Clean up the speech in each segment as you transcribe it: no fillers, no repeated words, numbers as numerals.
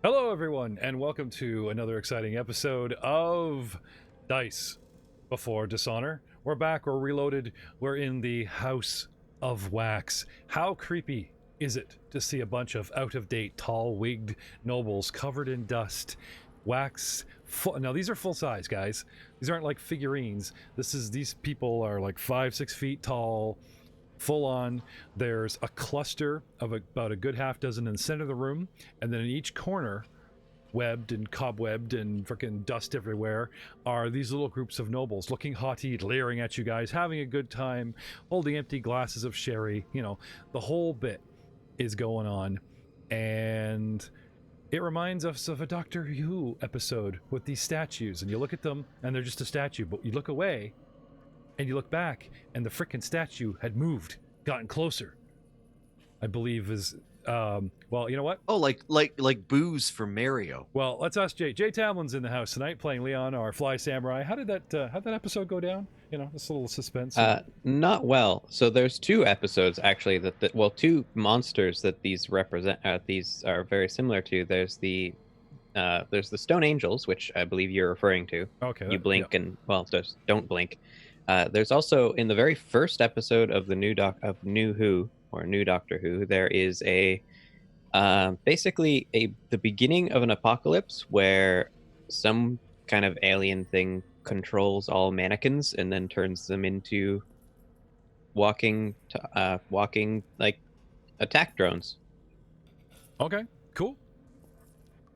Hello, everyone, and welcome to another exciting episode of Dice Before Dishonor. We're back, we're reloaded, we're in the House of Wax. How creepy is it to see a bunch of out-of-date, tall-wigged nobles covered in dust? Wax. Now, these are full-size, guys. These aren't like figurines. These people are like 5-6 feet tall, full on. There's a cluster of about a good half dozen in the center of the room, and then in each corner, webbed and cobwebbed and freaking dust everywhere, are these little groups of nobles looking haughty, leering at you guys, having a good time, holding empty glasses of sherry. You know, the whole bit is going on. And it reminds us of a Doctor Who episode with these statues, and you look at them and they're just a statue, but you look away and you look back, and the frickin' statue had moved, gotten closer. I believe is, well, you know what? Oh, like booze for Mario. Well, let's ask Jay. Jay Tamlin's in the house tonight, playing Leon, our fly samurai. How did that episode go down? You know, this little suspense. Not well. So there's two episodes actually two monsters that these represent. These are very similar to. There's the Stone Angels, which I believe you're referring to. Okay. You blink and just don't blink. There's also in the very first episode of the new Doctor Who, there is basically the beginning of an apocalypse where some kind of alien thing controls all mannequins and then turns them into walking like attack drones. Okay, cool.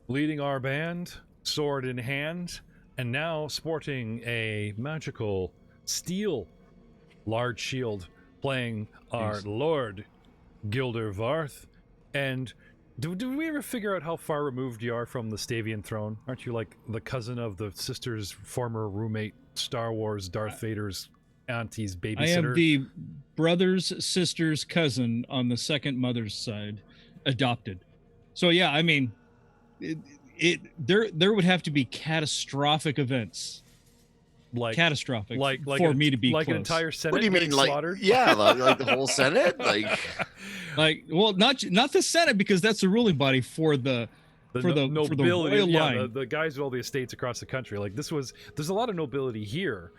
Leading our band, sword in hand, and now sporting a magical steel large shield, playing our Lord Gilder Varth. And do we ever figure out how far removed you are from the Stavian throne? Aren't you like the cousin of the sister's former roommate, Star Wars Darth Vader's auntie's babysitter? I am the brother's sister's cousin on the second mother's side, adopted. So yeah, I mean, there would have to be catastrophic events. Catastrophic for me to be like close. An entire Senate. What do you mean, slaughtered? like the whole Senate, well, not the Senate, because that's the ruling body for the nobility, royal line. The guys with all the estates across the country. Like there's a lot of nobility here,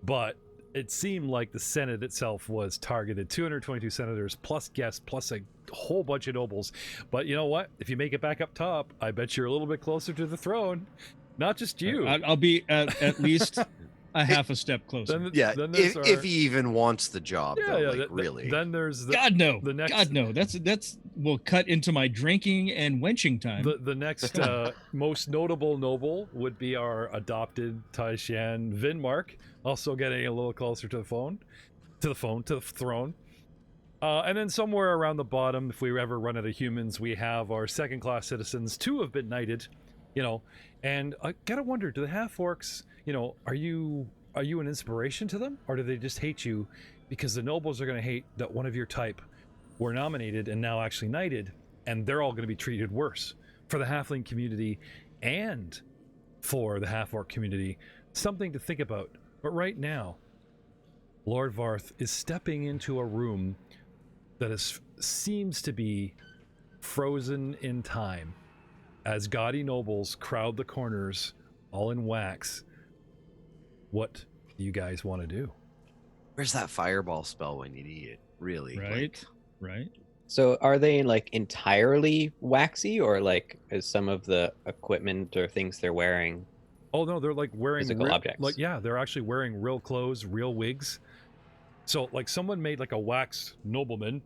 but it seemed like the Senate itself was targeted. 222 senators plus guests plus a whole bunch of nobles. But you know what? If you make it back up top, I bet you're a little bit closer to the throne. Not just you. I'll be at least a half a step closer. Then if he even wants the job, really. Then there's God no. The next, God no. That's will cut into my drinking and wenching time. The next most notable noble would be our adopted Taishan Vinmark, also getting a little closer to the throne. And then somewhere around the bottom, if we ever run out of humans, we have our second-class citizens. 2 have been knighted, you know. And I gotta wonder, do the half-orcs, you know, are you an inspiration to them, or do they just hate you because the nobles are going to hate that one of your type were nominated and now actually knighted, and they're all going to be treated worse? For the halfling community and for the half-orc community, something to think about. But right now, Lord Varth is stepping into a room that seems to be frozen in time, as gaudy nobles crowd the corners, all in wax. What do you guys want to do? Where's that fireball spell when you need it? Really? Right. So are they like entirely waxy, or like is some of the equipment or things they're wearing? Oh no, they're like wearing physical objects. Like they're actually wearing real clothes, real wigs. So like someone made like a wax nobleman,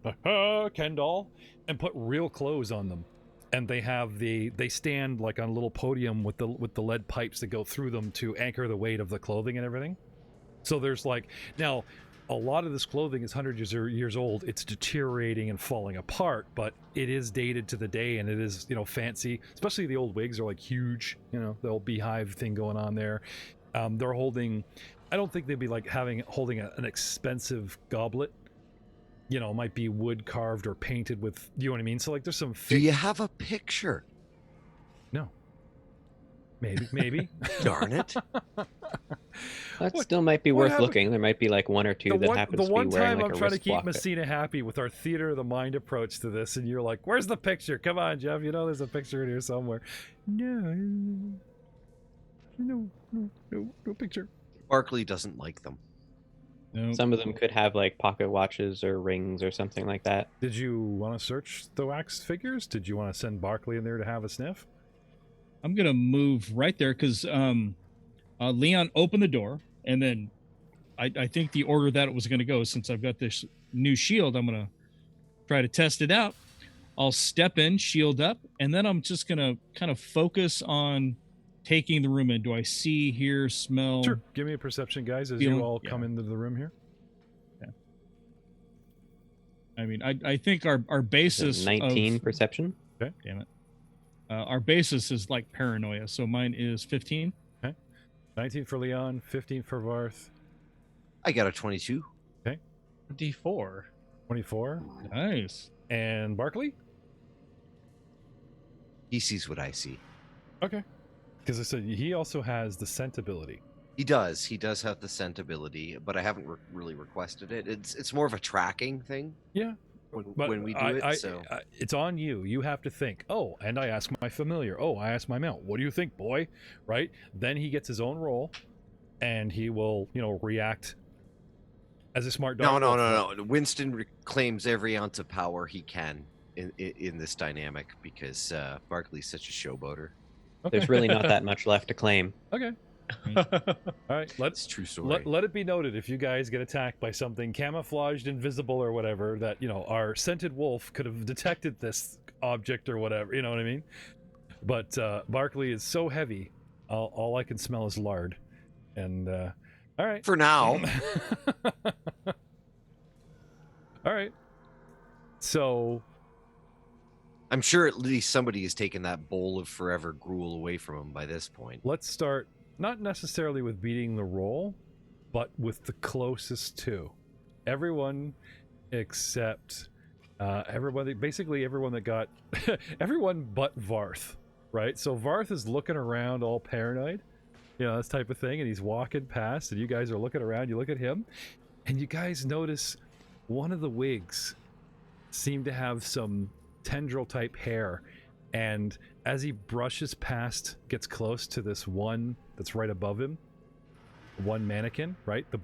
Ken doll, and put real clothes on them. And they stand like on a little podium with the lead pipes that go through them to anchor the weight of the clothing and everything. So there's like, now a lot of this clothing is hundreds of years old. It's deteriorating and falling apart, but it is dated to the day, and it is, you know, fancy. Especially the old wigs are like huge, you know, the old beehive thing going on there. They're holding, I don't think they'd be like holding an expensive goblet. You know, might be wood carved or painted with, you know what I mean? So like there's some Do you have a picture? No. Maybe. Darn it. That What- still might be what worth happened- looking. There might be like one or two that happens the one to be wearing time like I'm a trying to wrist keep block. Messina happy with our theater of the mind approach to this, and you're like, "Where's the picture? Come on, Jeff. You know there's a picture in here somewhere." No, no picture. Barkley doesn't like them. No. Some of them could have like pocket watches or rings or something like that. Did you want to search the wax figures? Did you want to send Barkley in there to have a sniff? I'm gonna move right there because Leon opened the door, and then I think the order that it was gonna go, since I've got this new shield, I'm gonna try to test it out. I'll step in, shield up, and then I'm just gonna kind of focus on taking the room in. Do I see, hear, smell? Sure. Give me a perception, guys, as Feeling- you all yeah. come into the room here. I mean, I think our basis 19 of, perception. damn it. Our basis is like paranoia, so mine is 15. 19 for Leon, 15 for Varth, I got a 22. D4. 24, Nice. and Barkley. He sees what I see. Okay. Because I said he also has the scent ability. He does. He does have the scent ability, but I haven't really requested it. It's more of a tracking thing. Yeah. But When we do I, it's on you. You have to think, oh, and I ask my familiar. Oh, I ask my mount. What do you think, boy? Right? Then he gets his own roll, and he will, react as a smart dog. No. Winston reclaims every ounce of power he can in this dynamic because Barkley's such a showboater. Okay. There's really not that much left to claim. Okay. All right. That's true story. Let it be noted, if you guys get attacked by something camouflaged, invisible, or whatever, that our scented wolf could have detected this object or whatever. You know what I mean? But Barkley is so heavy, all I can smell is lard. And all right. For now. All right. So I'm sure at least somebody has taken that bowl of forever gruel away from him by this point. let's start not necessarily with beating the roll, but with the closest to. Everyone except basically everyone that got everyone but Varth, right? So Varth is looking around all paranoid, this type of thing, and he's walking past, and you guys are looking around, you look at him, and you guys notice one of the wigs seem to have some tendril type hair, and as he brushes past, gets close to this one that's right above him, one mannequin, right? The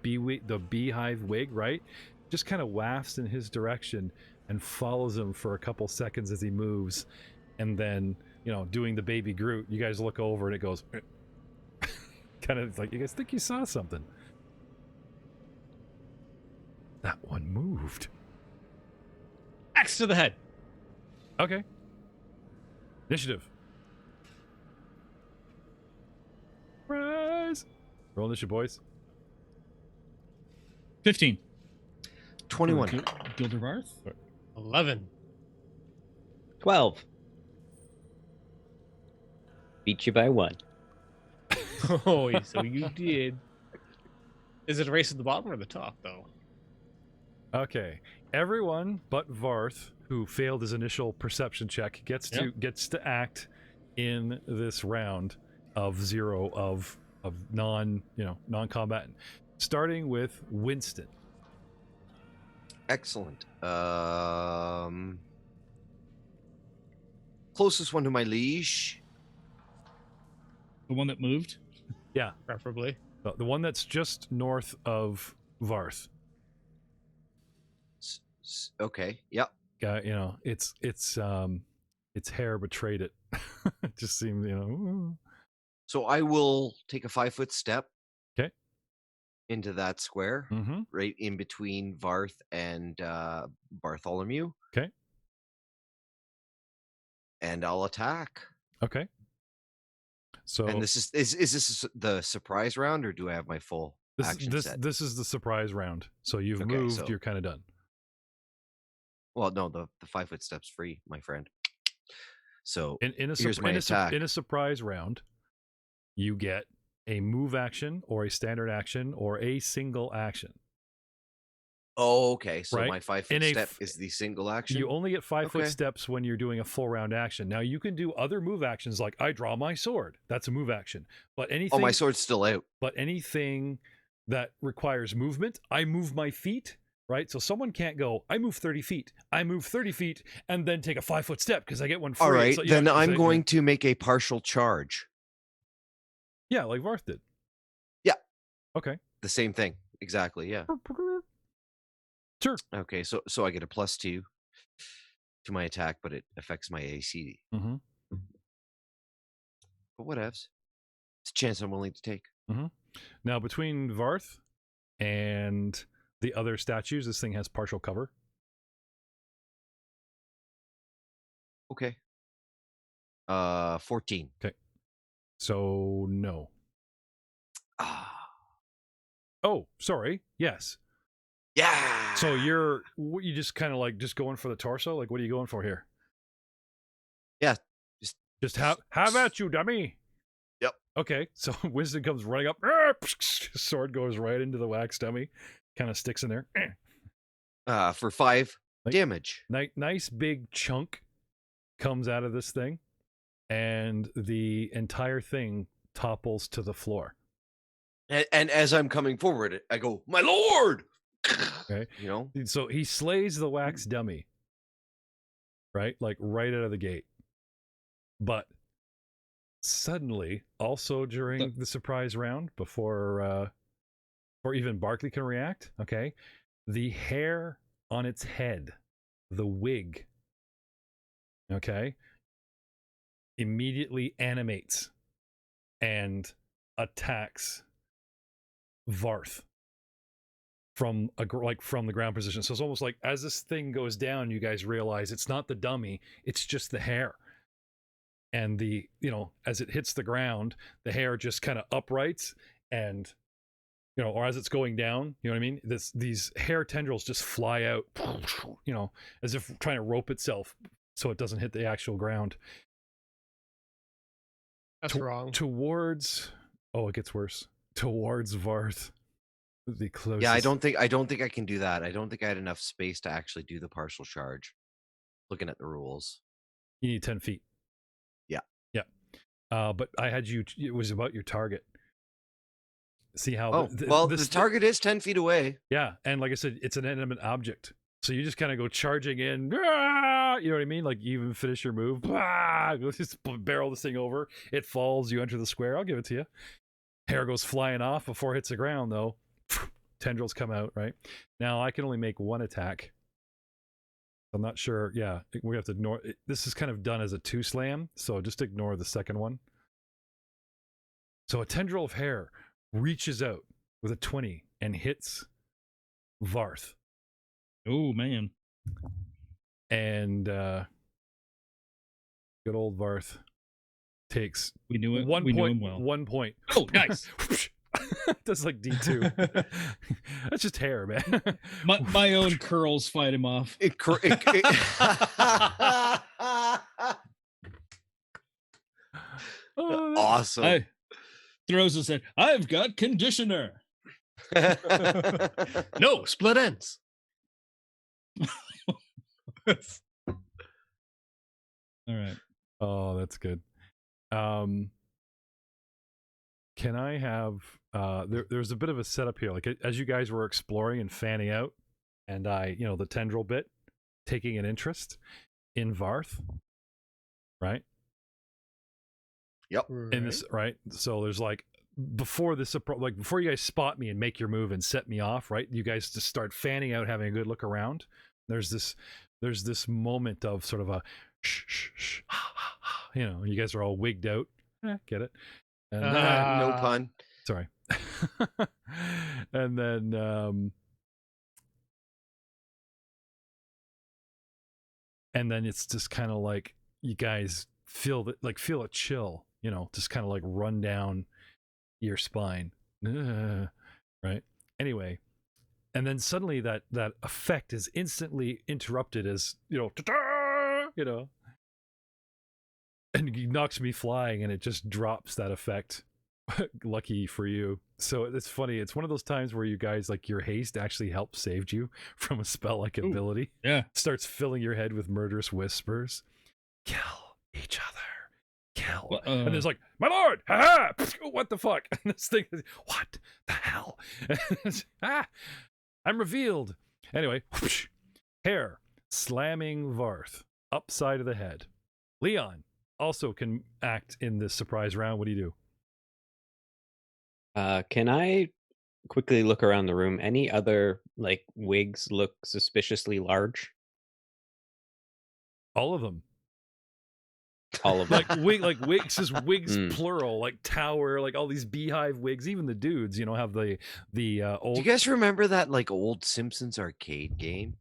beehive wig, right? Just kind of wafts in his direction and follows him for a couple seconds as he moves, and then doing the baby Groot, you guys look over and it goes kind of like you guys think you saw something. That one moved. Axe to the head. Okay. Initiative. Rise. Roll initiative, boys. 15. 21. Gildervarth? 11. 12. Beat you by 1. Oh, so you did. Is it a race at the bottom or the top, though? Okay. Everyone but Varth, who failed his initial perception check, gets to act in this round of zero of non-combatant. Starting with Winston. Excellent. Closest one to my liege. The one that moved? Yeah. Preferably. The one that's just north of Varth. Okay. Yep. Its hair betrayed it. It just seemed, So I will take a 5-foot step. 'Kay. Into that square, Mm-hmm. right in between Varth and Bartholomew. Okay. And I'll attack. Okay. So And this is this the surprise round, or do I have my full action set? this is the surprise round. So you've Okay, moved. so- You're kind of done. Well, no, the 5-foot step's free, my friend. So In a here's my attack. in a surprise round, you get a move action or a standard action or a single action. Oh, okay. So Right. my 5 In foot a step f- is the single action. You only get 5 foot Okay. steps when you're doing a full round action. Now you can do other move actions like I draw my sword. That's a move action. But anything Oh, my sword's still out. that requires movement, I move my feet, right? So someone can't go, I move 30 feet. I move 30 feet and then take a 5 foot step because I get one free. All right, So, then I'm so, going to make a partial charge. Yeah, like Varth did. Yeah. Okay. The same thing. Exactly. Yeah. Sure. Okay. So I get a +2 to my attack, but it affects my AC. Mm-hmm. But whatevs. It's a chance I'm willing to take. Mm-hmm. Now, between Varth and the other statues, this thing has partial cover. Okay. 14. Okay. So, no. Ah. Oh, sorry. Yes. Yeah. So you just kind of like just going for the torso? Like, what are you going for here? Yeah. Just have at you, dummy. Yep. Okay. So Winston comes running up. Sword goes right into the wax dummy. Kind of sticks in there. For 5 Like- damage. Nice big chunk comes out of this thing, and the entire thing topples to the floor. And as I'm coming forward, I go, my lord. Okay. You know? So he slays the wax dummy, right? Like right out of the gate. But suddenly, also during the surprise round, before even Barkley can react, okay, the hair on its head, the wig, okay, immediately animates and attacks Varth from from the ground position. So it's almost like as this thing goes down, you guys realize it's not the dummy, it's just the hair. And as it hits the ground, the hair just kind of uprights and, or as it's going down, you know what I mean? These hair tendrils just fly out, as if trying to rope itself so it doesn't hit the actual ground. That's wrong. Towards, it gets worse. Towards Varth, the closest. Yeah, I don't think I can do that. I don't think I had enough space to actually do the partial charge. Looking at the rules. You need 10 feet. Yeah. Yeah. But I had it was about your target. See how... the target is 10 feet away. Yeah, and like I said, it's an inanimate object. So you just kind of go charging in. You know what I mean? Like you even finish your move. Just barrel this thing over. It falls. You enter the square. I'll give it to you. Hair goes flying off before it hits the ground, though. Tendrils come out, right? Now, I can only make one attack. I'm not sure. Yeah, we have to ignore... This is kind of done as a 2 slam, so just ignore the second one. So a tendril of hair reaches out with a 20 and hits Varth. Oh, man. And good old Varth takes We knew it. One we point. knew him well. 1 point. Oh, nice. That's like D2. That's just hair, man. My own curls fight him off. Awesome. Throws his head. I've got conditioner. No, split ends. All right. Oh, that's good. Can I have there's a bit of a setup here, like as you guys were exploring and fanning out, and I, the tendril bit, taking an interest in Varth, right? Yep. In this, right? So there's before you guys spot me and make your move and set me off, right? You guys just start fanning out, having a good look around. There's this moment of sort of a shh, shh, shh, you guys are all wigged out. Get it? And No pun. sorry. And then it's just kind of like you guys feel a chill, just kind of like run down your spine. Right? Anyway, and then suddenly that effect is instantly interrupted as, and he knocks me flying, and it just drops that effect Lucky for you. So it's funny. It's one of those times where you guys, like, your haste actually helped saved you from a spell-like Ooh. ability. Yeah. Starts filling your head with murderous whispers. Kill each other. Kill. Well, And there's like, my lord! Ha ha! What the fuck? And this thing is, what the hell? I'm revealed. Anyway, whoosh, hair slamming Varth upside of the head. Leon also can act in this surprise round. What do you do? Can I quickly look around the room? Any other like wigs look suspiciously large? All of them. All of them. Like wigs is wigs Mm. plural, like tower, like all these beehive wigs. Even the dudes, have the Do old. you guys remember that like old Simpsons arcade game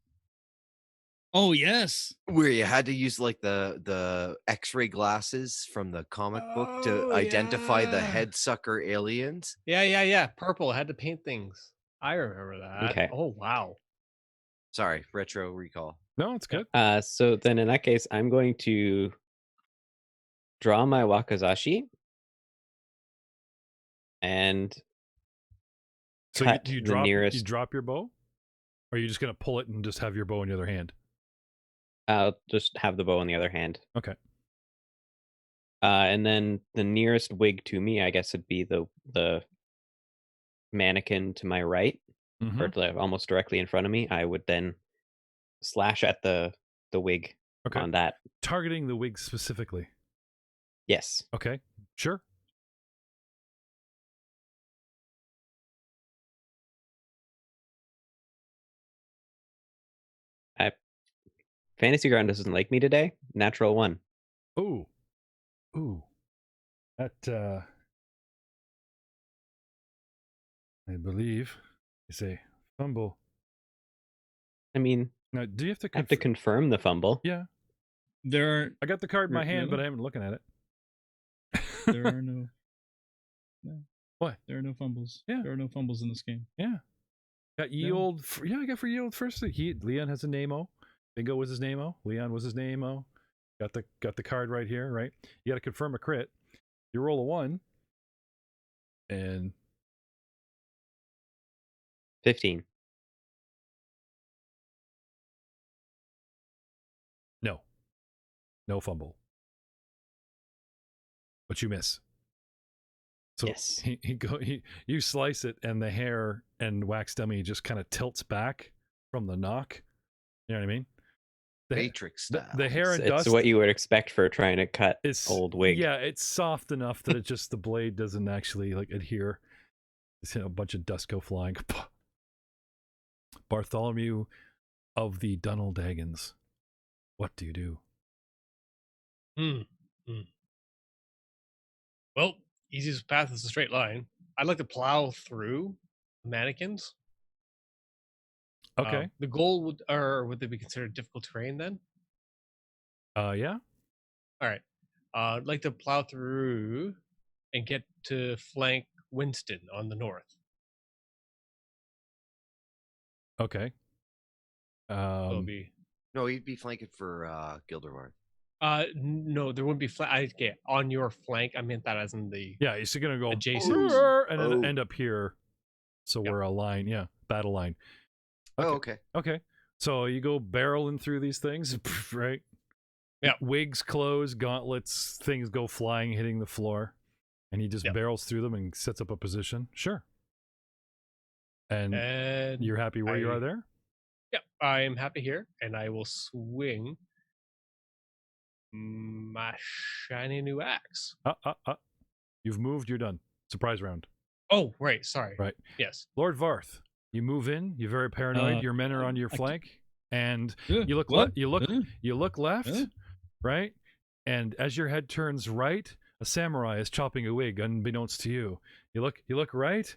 Oh yes. where you had to use like the X-ray glasses from the comic book to Oh, identify the yeah. head sucker aliens? Yeah. Purple had to paint things. I remember that. Okay. Oh wow. Sorry, retro recall. No, it's good. So then in that case, I'm going to draw my Wakazashi and So cut you the drop nearest. you drop your bow, or are you just gonna pull it and just have your bow in the other hand? I'll just have the bow in the other hand. Okay. And then the nearest wig to me, I guess, would be the mannequin to my right, Mhm. or almost directly in front of me. I would then slash at the wig Okay. on that. Targeting the wig specifically. Yes. Okay. Sure. Fantasy Ground doesn't like me today. Natural 1. Ooh. That I believe is a fumble. I mean, Now, do you have to I have to confirm the fumble. Yeah. There I got the card in my hand, Really? but I haven't looking at it. there are no What? there are no fumbles. Yeah. There are no fumbles in this game. Yeah. Got ye No. old. I got for ye old first. Leon has a name-o. Bingo was his name-o. Leon was his name-o. Got the card right here, right? You got to confirm a crit. You roll a 1, and 15. no fumble. But you miss. So Yes. you slice it, and the hair and wax dummy just kind of tilts back from the knock. You know what I mean? The, Matrix the, style. the hair and It's dust. what you would expect for trying to cut It's old wig. Yeah, it's soft enough that it just the blade doesn't actually like adhere. It's a bunch of dust go flying. Bartholomew of the Dunnel Daggons. What do you do? Well, easiest path is a straight line. I'd like to plow through mannequins. Okay. The goal would they be considered difficult terrain then? Yeah. All right. I'd like to plow through and get to flank Winston on the north. Okay. It'll be No, he'd be flanking for Gildermark. no, there wouldn't be okay, on your flank. I meant that as in the Yeah, he's gonna go adjacent. and then Oh. end up here. So Yep. we're a line, yeah, battle line. Okay. Oh, okay. Okay. So you go barreling through these things, right? Yeah. Wigs close, gauntlets, things go flying, hitting the floor. And he just Yep. barrels through them and sets up a position. Sure. And you're happy where you are there? Yeah, I am happy here, and I will swing my shiny new axe. You've moved, you're done. Surprise round. Oh, right. Sorry. Right. Yes. Lord Varth, you move in, you're very paranoid, your men are on your flank, and you look What? you look left, Huh? right? And as your head turns right, a samurai is chopping a wig unbeknownst to you. You look right,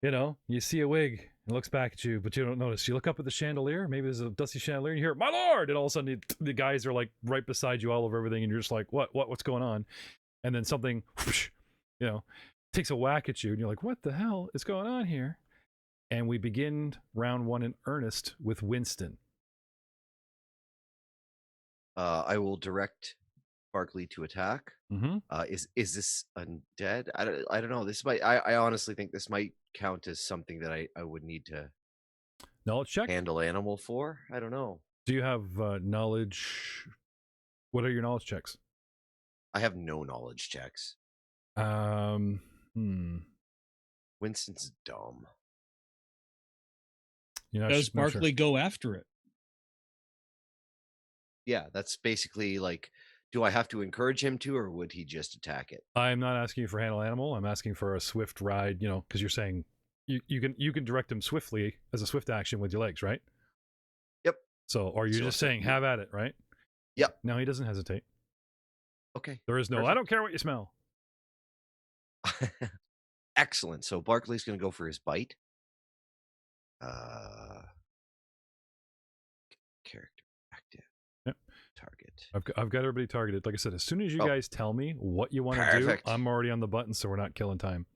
you see a wig. It looks back at you, but you don't notice. You look up at the chandelier. Maybe there's a dusty chandelier, and you hear, "My lord!" And all of a sudden, the guys are like right beside you, all over everything, and you're just like, "What's going on?" And then something, whoosh, takes a whack at you, and you're like, "What the hell is going on here?" And we begin round 1 in earnest with Winston. I will direct Barkley to attack. Mm-hmm. Is this undead? I don't know. This might. I honestly think this might count as something that I would need to Knowledge check. handle animal for. I don't know. Do you have knowledge? What are your knowledge checks? I have no knowledge checks. Hmm. Winston's dumb. You know, Does not sure. Barkley go after it? Yeah, that's basically like, do I have to encourage him to, or would he just attack it? I'm not asking you for handle animal. I'm asking for a swift ride. You know, because you're saying you can direct him swiftly as a swift action with your legs, right? Yep. So, or you're So just saying have at it, right? Yep. No, he doesn't hesitate. Okay. There is no. I Perfect. don't care what you smell. Excellent. So Barkley's going to go for his bite. Character active. Yep. Target. I've got everybody targeted. Like I said, as soon as you Oh. guys tell me what you want to do, Perfect. I'm already on the button, so we're not killing time.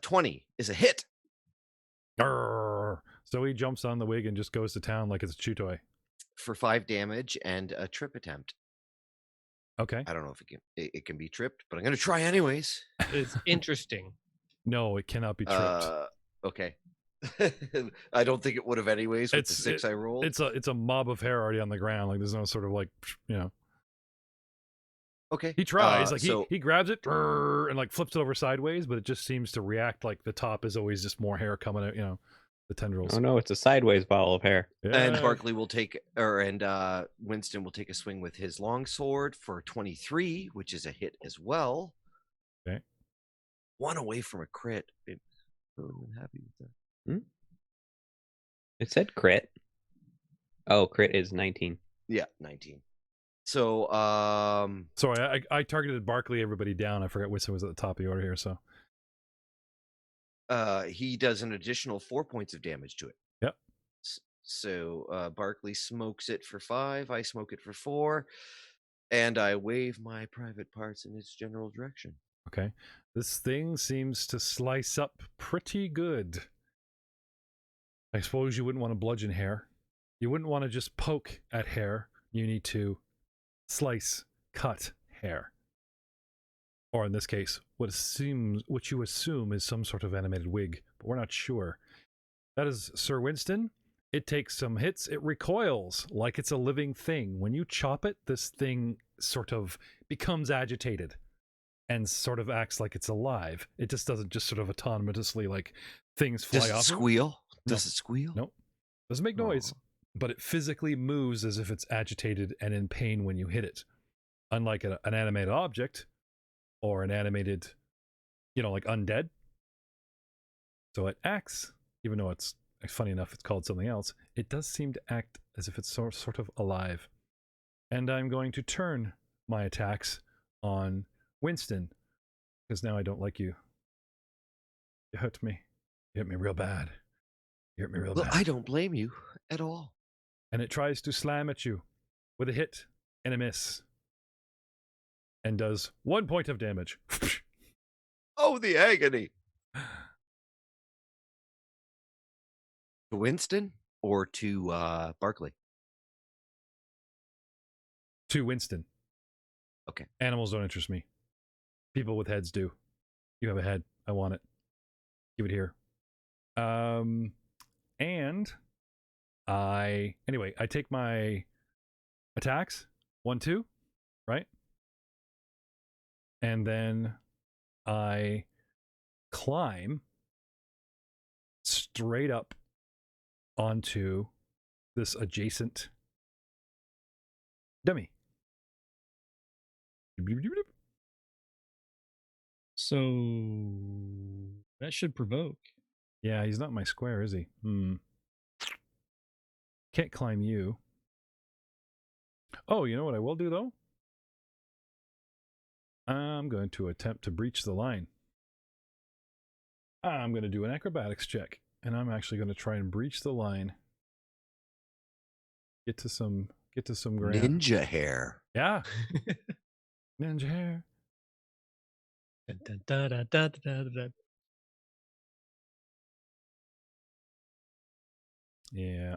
20 is a hit. Grrr. So he jumps on the wig and just goes to town like it's a chew toy. For 5 damage and a trip attempt. Okay. I don't know if it can be tripped, but I'm going to try anyways. It's interesting. No, it cannot be tripped. Okay. I don't think it would have anyways with the 6 I rolled. It's a mob of hair already on the ground. Like there's no sort of like, you know. Okay. He tries, like so he grabs it and like flips it over sideways, but it just seems to react like the top is always just more hair coming out, you know, the tendrils. Oh no, it's a sideways ball of hair. Yeah. And Barkley will take, Winston will take a swing with his longsword for 23, which is a hit as well. Okay. 1 away from a crit. I'm really happy with that. It said crit. Oh, crit is 19. Yeah, 19. So, Sorry, I targeted Barkley, everybody down. I forgot Winston was at the top of the order here, so. he does an additional 4 points of damage to it. Yep. So, Barkley smokes it for 5. I smoke it for 4. And I wave my private parts in its general direction. Okay. This thing seems to slice up pretty good. I suppose you wouldn't want to bludgeon hair. You wouldn't want to just poke at hair. You need to slice, cut hair. Or in this case, what you assume is some sort of animated wig, but we're not sure. That is Sir Winston. It takes some hits. It recoils like it's a living thing. When you chop it, this thing sort of becomes agitated and sort of acts like it's alive. It just doesn't just sort of autonomously like things fly Does it off. squeal? No. Does it squeal? Nope. Doesn't make noise, but it physically moves as if it's agitated and in pain when you hit it. Unlike an animated object or an animated, you know, like undead. So it acts, even though it's funny enough, it's called something else. It does seem to act as if it's sort of alive. And I'm going to turn my attacks on Winston, because now I don't like you. You hurt me. You hit me real bad. You hurt me real Well, bad. I don't blame you at all. And it tries to slam at you with a hit and a miss. And does 1 point of damage. Oh, the agony. To Winston or to Barkley? To Winston. Okay. Animals don't interest me. People with heads do. You have a head. I want it. Give it here. And I take my attacks. 1, 2, right? And then I climb straight up onto this adjacent dummy. So that should provoke. Yeah, he's not my square, is he? Can't climb you. Oh, you know what I will do, though? I'm going to attempt to breach the line. I'm going to do an acrobatics check, and I'm actually going to try and breach the line. Get to some ground. Ninja hair. Yeah. Ninja hair. Dun, dun, dun, dun, dun, dun, dun. Yeah.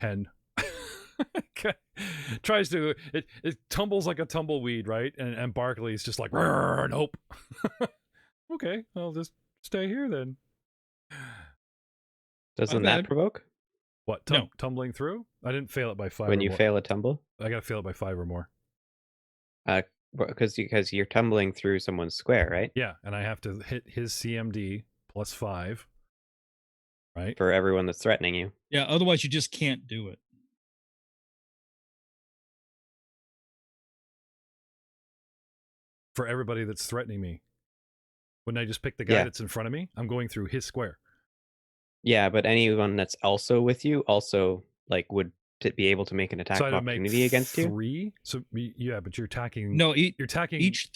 10. Tries to it tumbles like a tumbleweed, right? And Barkley's just like, nope. Okay, I'll just stay here then. Doesn't My that bad. provoke What? No. Tumbling through? I didn't fail it by 5 when or you more. fail a tumble? I gotta fail it by 5 or more. Because you're tumbling through someone's square, right? Yeah, and I have to hit his CMD plus 5. Right? For everyone that's threatening you. Yeah, otherwise you just can't do it. For everybody that's threatening me. Wouldn't I just pick the guy Yeah. that's in front of me? I'm going through his square. Yeah, but anyone that's also with you also like would be able to make an attack So of I'd make opportunity against you. 3. So yeah, but you're attacking. No, you're attacking each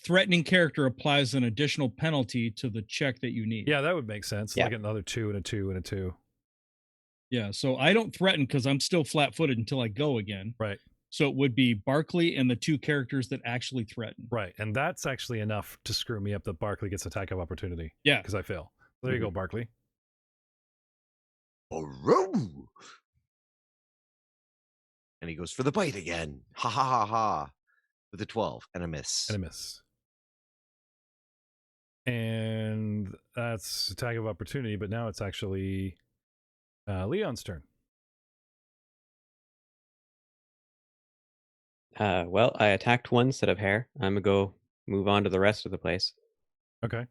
threatening character applies an additional penalty to the check that you need. Yeah, that would make sense. Yeah. Like another 2 and a 2 and a 2. Yeah, so I don't threaten because I'm still flat-footed until I go again. Right. So it would be Barkley and the 2 characters that actually threaten. Right. And that's actually enough to screw me up that Barkley gets attack of opportunity. Yeah. Because I fail. There you go, Barkley. And he goes for the bite again. Ha ha ha ha. With a 12 and a miss. And a miss. And that's attack of opportunity, but now it's actually Leon's turn. Well, I attacked one set of hair. I'm gonna go move on to the rest of the place. Okay.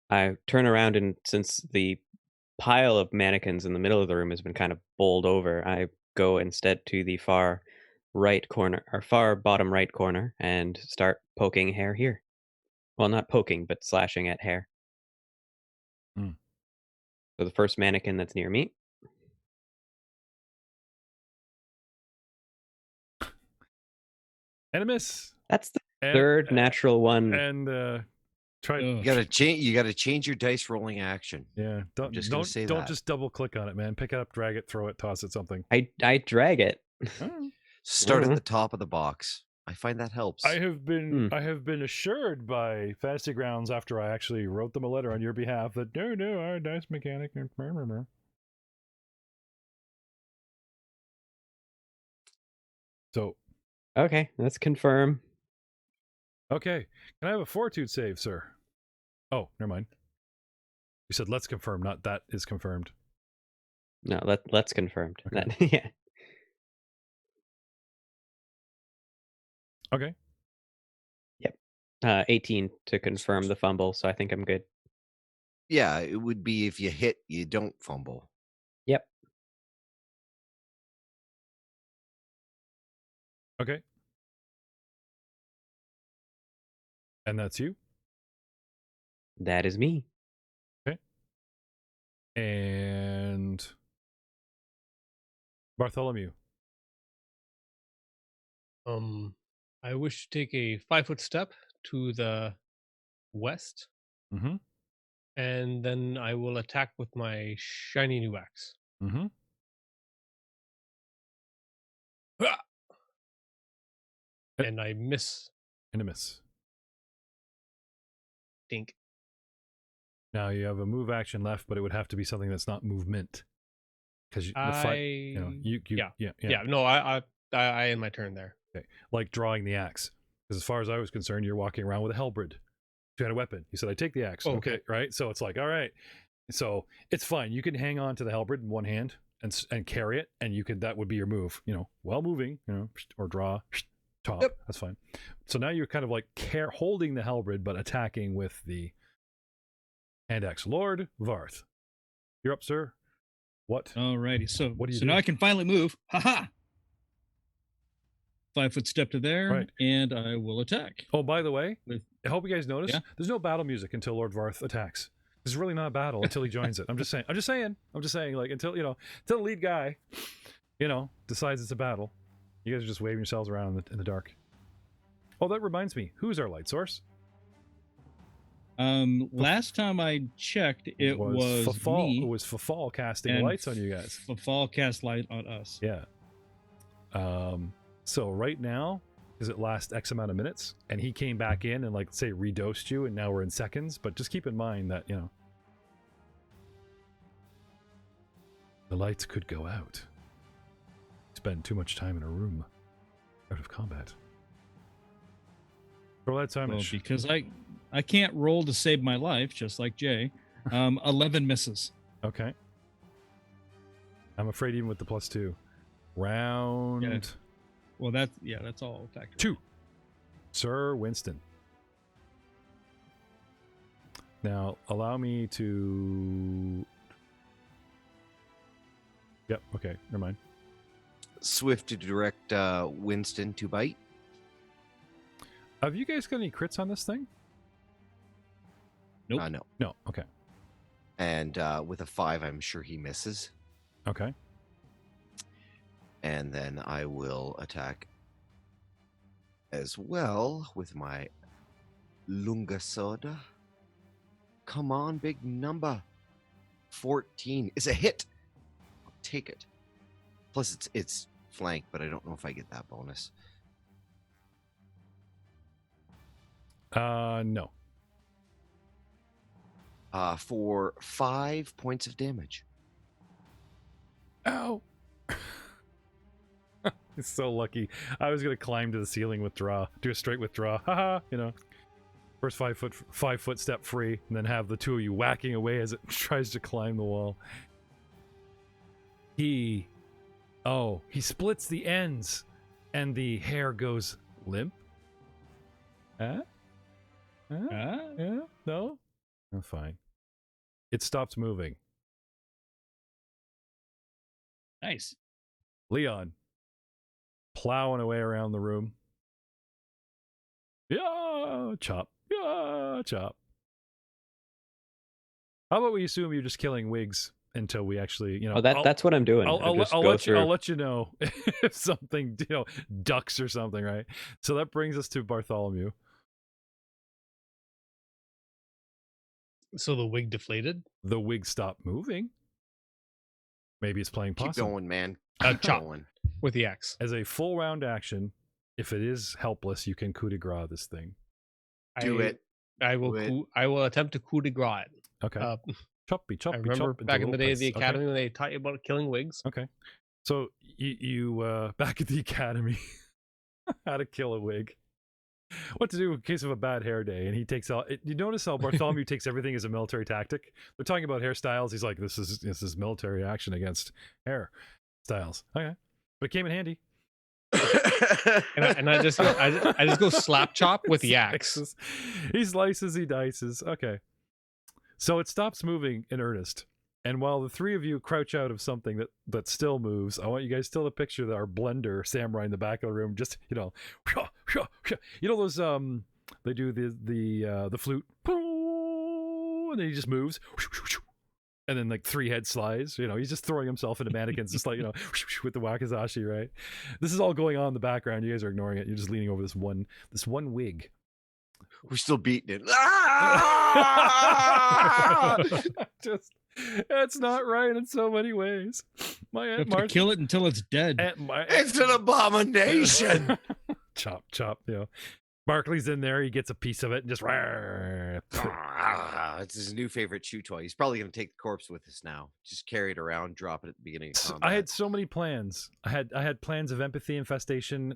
I turn around, and since the pile of mannequins in the middle of the room has been kind of bowled over, I go instead to the far right corner, or far bottom right corner, and start poking hair here. Well, not poking, but slashing at hair. Hmm. So the first mannequin that's near me. And a miss. That's the And, third natural one. And try. Ugh. You gotta change your dice rolling action. Yeah. Don't just gonna say don't that. just double click on it, man. Pick it up, drag it, throw it, toss it, something. I drag it. Oh. Start Mhm. at the top of the box. I find that helps. I have been assured by Fantasy Grounds after I actually wrote them a letter on your behalf that no, our dice mechanic. So Okay, let's confirm. okay, can I have a fortitude save, sir? Oh, never mind. You said let's confirm, not that is confirmed. No, let's confirm. Okay. Yeah. Okay. 18 to confirm the fumble, so I think I'm good. Yeah, it would be if you hit, you don't fumble. Yep. Okay. And that's you. That is me. And Bartholomew. I wish to take a 5-foot step to the west, Mm-hmm. and then I will attack with my shiny new axe. Mm-hmm. And I miss. And a miss. Dink. Now you have a move action left, but it would have to be something that's not movement. Because Yeah. No, I end my turn there. like drawing the axe. Because as far as I was concerned, you're walking around with a halberd. You had a weapon. You said, I take the axe. Oh, okay, right? So it's like, all right. So it's fine. You can hang on to the halberd in one hand and carry it, and that would be your move. While moving, or draw, top. Yep. That's fine. So now you're kind of like holding the halberd, but attacking with the hand axe. Lord Varth, you're up, sir. What? Alrighty, so What do you now do? I can finally move. Ha! 5-foot step to there, Right. and I will attack. Oh, by the way, With- I hope you guys notice Yeah. there's no battle music until Lord Varth attacks. There's really not a battle until he joins it. I'm just saying, like until the lead guy, decides it's a battle. You guys are just waving yourselves around in the dark. Oh, that reminds me, who's our light source? Last time I checked, it was Fafal. me. It was Fafal casting and lights on you guys. Fafal cast light on us. Yeah. So right now, because it lasts X amount of minutes, and he came back in and like say redosed you, and now we're in seconds. But just keep in mind that The lights could go out. Spend too much time in a room out of combat. Roll that time. Well, because I can't roll to save my life, just like Jay. 11 misses. Okay. I'm afraid even with the +2. Round Yeah. Well, that's all factored. 2. Sir Winston. Now, allow me to... Yep, okay, never mind. Swift to direct Winston to bite. Have you guys got any crits on this thing? Nope. No. No, okay. And with a 5, I'm sure he misses. Okay. And then I will attack as well with my Lunga Soda. Come on, big number. 14 is a hit. I'll take it. Plus it's flank, but I don't know if I get that bonus. No. For 5 points of damage. Ow! It's so lucky. I was gonna climb to the ceiling with draw, do a straight withdraw. Haha, you know. First 5 foot step free, and then have the two of you whacking away as it tries to climb the wall. He splits the ends, and the hair goes limp. Huh? Yeah? No? Oh, fine. It stops moving. Nice. Leon, plowing away around the room. Yeah, chop. Yeah, chop. How about we assume you're just killing wigs until we actually, you know... Oh, that's what I'm doing. I'll let you know if something, you know, ducks or something, right? So that brings us to Bartholomew. So the wig deflated. The wig stopped moving. Maybe it's playing possum. Keep going, man. Chop Going. with the axe. As a full round action, if it is helpless, you can coup de grace this thing. Do it. I will. Do it. I will attempt to coup de grace it. Okay. Choppy, I remember back in the day of the academy when they taught you about killing wigs. Okay. So you back at the academy, how to kill a wig. What to do in case of a bad hair day, and he takes all. You notice how Bartholomew takes everything as a military tactic. They're talking about hairstyles. He's like, this is military action against hair styles. Okay, but it came in handy. and I just go slap chop with the axe. He slices, he dices. Okay, so it stops moving in earnest. And while the three of you crouch out of something that still moves, I want you guys still to picture our blender samurai in the back of the room. Just, you know those they do the flute, and then he just moves, and then like 3 head slides. You know, he's just throwing himself into mannequins, just like, you know, with the wakizashi. Right. This is all going on in the background. You guys are ignoring it. You're just leaning over this one wig. We're still beating it. Just. That's not right in so many ways. My You Aunt have to Martha, kill it until it's dead. It's an abomination. chop, you know. Barkley's in there, he gets a piece of it and just It's his new favorite chew toy. He's probably going to take the corpse with us now. Just carry it around, drop it at the beginning of combat. I had so many plans. I had plans of empathy infestation,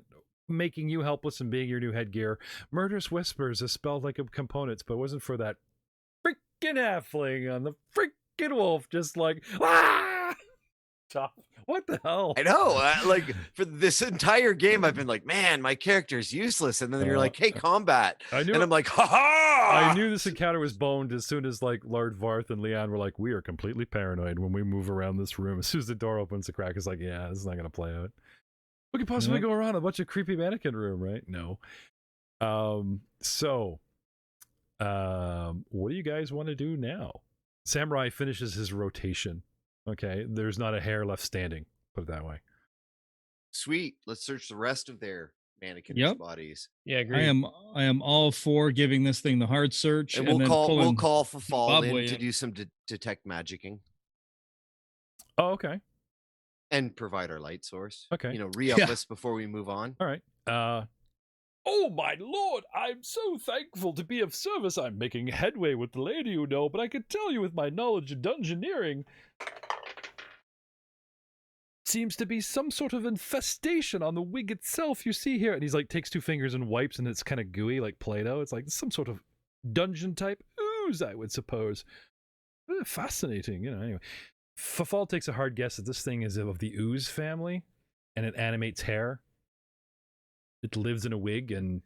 making you helpless and being your new headgear. Murderous whispers is spelled like components, but it wasn't for that freaking halfling on the freaking wolf, just like chop. What the hell? I know. Like for this entire game, I've been like, man, my character's useless. And then you're like, hey, combat. I knew, and I'm like, ha ha! I knew this encounter was boned as soon as like Lord Varth and Leon were like, we are completely paranoid when we move around this room. As soon as the door opens, the crack is like, yeah, this is not going to play out. We could possibly go around a bunch of creepy mannequin room, right? No. So, what do you guys want to do now? Samurai finishes his rotation. Okay, there's not a hair left standing. Put it that way. Sweet. Let's search the rest of their mannequin bodies. Yeah, agree. I am all for giving this thing the hard search, And then we'll call for Fall in Bobway to in. do some detect magicking Oh, okay. and provide our light source. Okay. You know, re-up us before we move on. All right. Oh my lord, I'm so thankful to be of service. I'm making headway with the lady, you know, but I could tell you with my knowledge of dungeoneering. seems to be some sort of infestation on the wig itself. You see here, and he's like takes 2 fingers and wipes, and it's kind of gooey like Play-Doh. It's like some sort of dungeon type ooze, I would suppose. Fascinating, Anyway, Fafal takes a hard guess that this thing is of the ooze family, and it animates hair. It lives in a wig, and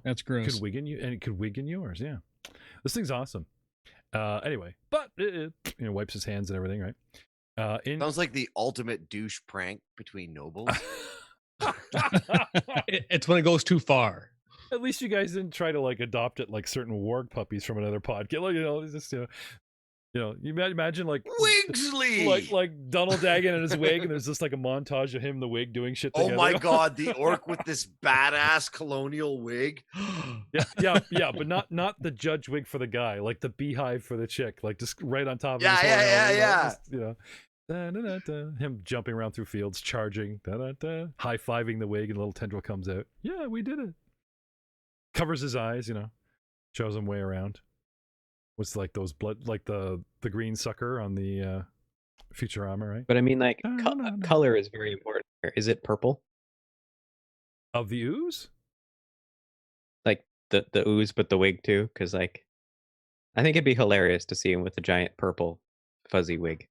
That's gross. could wig in you, and it could wig in yours. Yeah, this thing's awesome. Anyway, but it wipes his hands and everything, right? Sounds like the ultimate douche prank between nobles. It's when it goes too far. At least you guys didn't try to like adopt it like certain warg puppies from another podcast. Like, it's just you imagine like Wigsley! like Donald Daggett in his wig, and there's just like a montage of him in the wig doing shit Oh together. my god, the orc with this badass colonial wig. yeah, but not the judge wig for the guy, like the beehive for the chick, like just right on top of his Yeah. him jumping around through fields, charging, high-fiving the wig, and a little tendril comes out. Yeah, we did it. Covers his eyes, shows him way around. What's like those blood, like the green sucker on the Futurama, right? But I mean, like, No. color is very important. Is it purple? Of the ooze? Like the ooze, but the wig too? Because like, I think it'd be hilarious to see him with a giant purple fuzzy wig.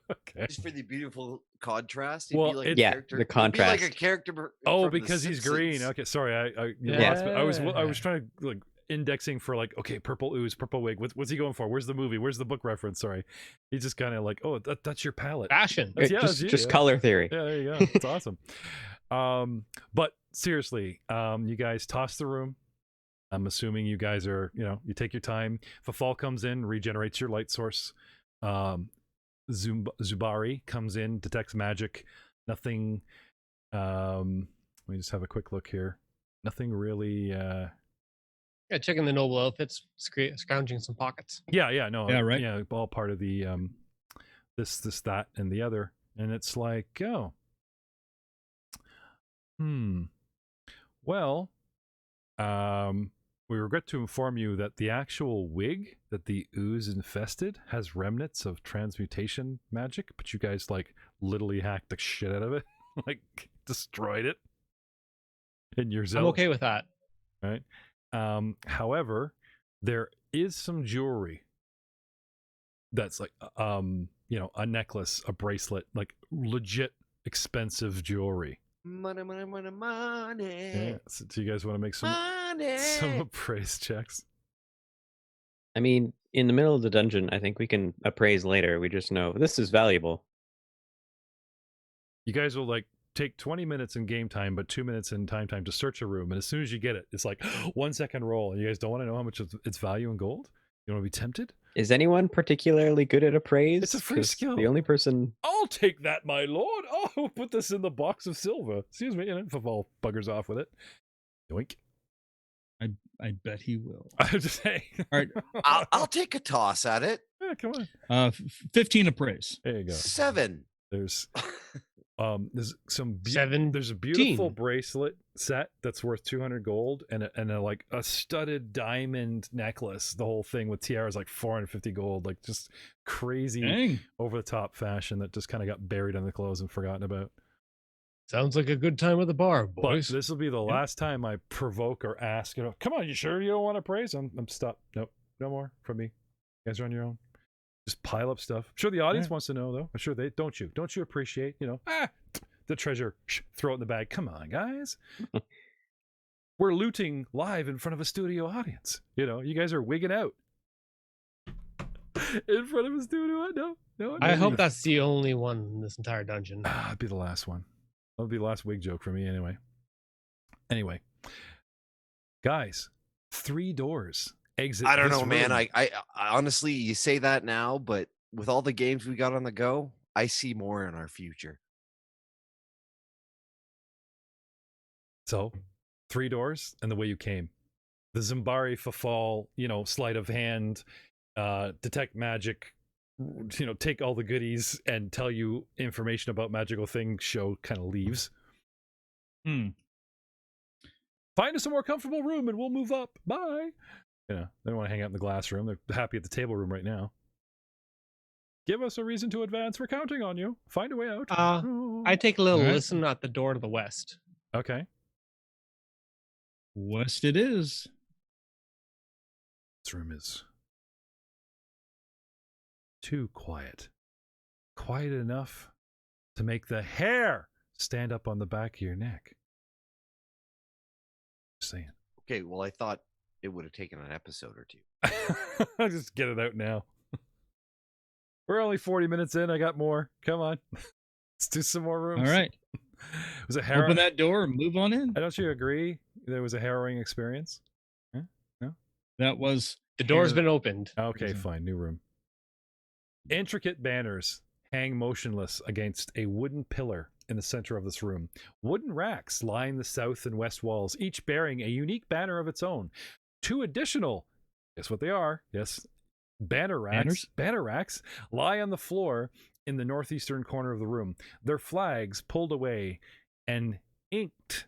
Okay. Just for the beautiful contrast. He'd Well, be like a yeah, character. the He'd be like a contrast. character. Oh, from The because he's green. Simpsons. Okay, sorry. I Yeah. was trying to like indexing for like, okay, purple ooze, purple wig. What's he going for? Where's the movie? Where's the book reference? Sorry, he's just kind of like, oh, that's your palette. Fashion. Just color theory. Yeah, there you go. It's awesome. But seriously, you guys toss the room. I'm assuming you guys are, you take your time. Fafal comes in, regenerates your light source. Zubari comes in, detects magic. Nothing. Let me just have a quick look here. Nothing really. Yeah, checking the noble outfits, scrounging some pockets. Yeah, no. Yeah, right. Yeah, all part of the this, that, and the other. And it's like, oh. Well, we regret to inform you that the actual wig that the ooze infested has remnants of transmutation magic, but you guys like literally hacked the shit out of it, like destroyed it in your zone. I'm okay with that. Right. However, there is some jewelry that's like a necklace, a bracelet, like legit expensive jewelry. Money. Yeah. So do you guys want to make some appraise checks? I mean, in the middle of the dungeon, I think we can appraise later. We just know this is valuable. You guys will like take 20 minutes in game time, but 2 minutes in time to search a room. And as soon as you get it, it's like 1 second roll. And you guys don't want to know how much of its value in gold? You want to be tempted? Is anyone particularly good at appraise? It's a free 'Cause skill. The only person. I'll take that, my lord. Oh, put this in the box of silver. Excuse me. And Fafal buggers off with it. Yoink. I bet he will. I'm just saying. All right. I'll take a toss at it. Yeah, come on. 15 appraise. There you go. 7. There's some 17. there's a beautiful bracelet set that's worth 200 gold and a like a studded diamond necklace. The whole thing with tiaras like 450 gold, like just crazy Dang. over the top fashion that just kind of got buried under the clothes and forgotten about. Sounds like a good time at the bar, But boys. this will be the last time I provoke or ask, come on, you sure you don't want to praise? I'm stopped. Nope, no more from me. You guys are on your own. Just pile up stuff. I'm sure the audience wants to know, though. I'm sure they don't you appreciate, the treasure, throw it in the bag. Come on, guys. We're looting live in front of a studio audience. You guys are wigging out in front of a studio. No. I hope that's the only one in this entire dungeon. It'd be the last one. That'll be the last wig joke for me anyway. Guys, 3 doors. Exit. I don't this know, man. room. I honestly, you say that now, but with all the games we got on the go, I see more in our future. So, 3 doors and the way you came. The Zimbari Fafal, sleight of hand, detect magic, take all the goodies and tell you information about magical things show kind of leaves. Find us a more comfortable room and we'll move up. Bye. They don't want to hang out in the glass room. They're happy at the table room right now. Give us a reason to advance. We're counting on you. Find a way out. I take a little Alright. listen at the door to the west. Okay. West it is. This room is too quiet. Quiet enough to make the hair stand up on the back of your neck. Just saying. Okay, well, I thought it would have taken an episode or two. Just get it out now. We're only 40 minutes in. I got more. Come on. Let's do some more rooms. All right. Was it Open that door and move on in. Don't you agree there was a harrowing experience? Huh? No? That was The door's been opened. Okay, fine. New room. Intricate banners hang motionless against a wooden pillar in the center of this room. Wooden racks line the south and west walls, each bearing a unique banner of its own. 2 additional, guess what they are? Yes, banner racks lie on the floor in the northeastern corner of the room. Their flags pulled away and inked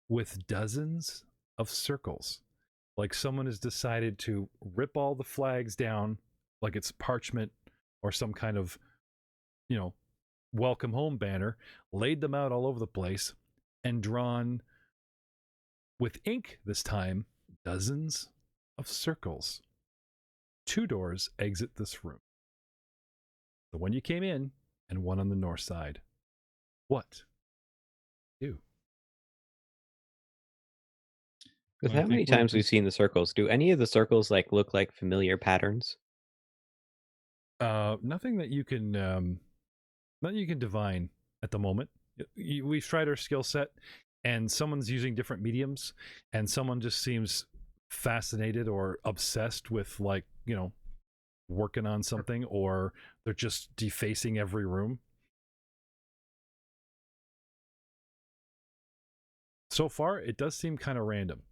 with dozens of circles. Like someone has decided to rip all the flags down like it's parchment or some kind of, welcome home banner, laid them out all over the place, and drawn with ink this time dozens of circles. 2 doors exit this room. The one you came in and one on the north side. What do? With I how think many we're times we've just- seen the circles, do any of the circles look like familiar patterns? Nothing that you can divine at the moment. We've tried our skill set, and someone's using different mediums, and someone just seems fascinated or obsessed with working on something, or they're just defacing every room. So far, it does seem kind of random.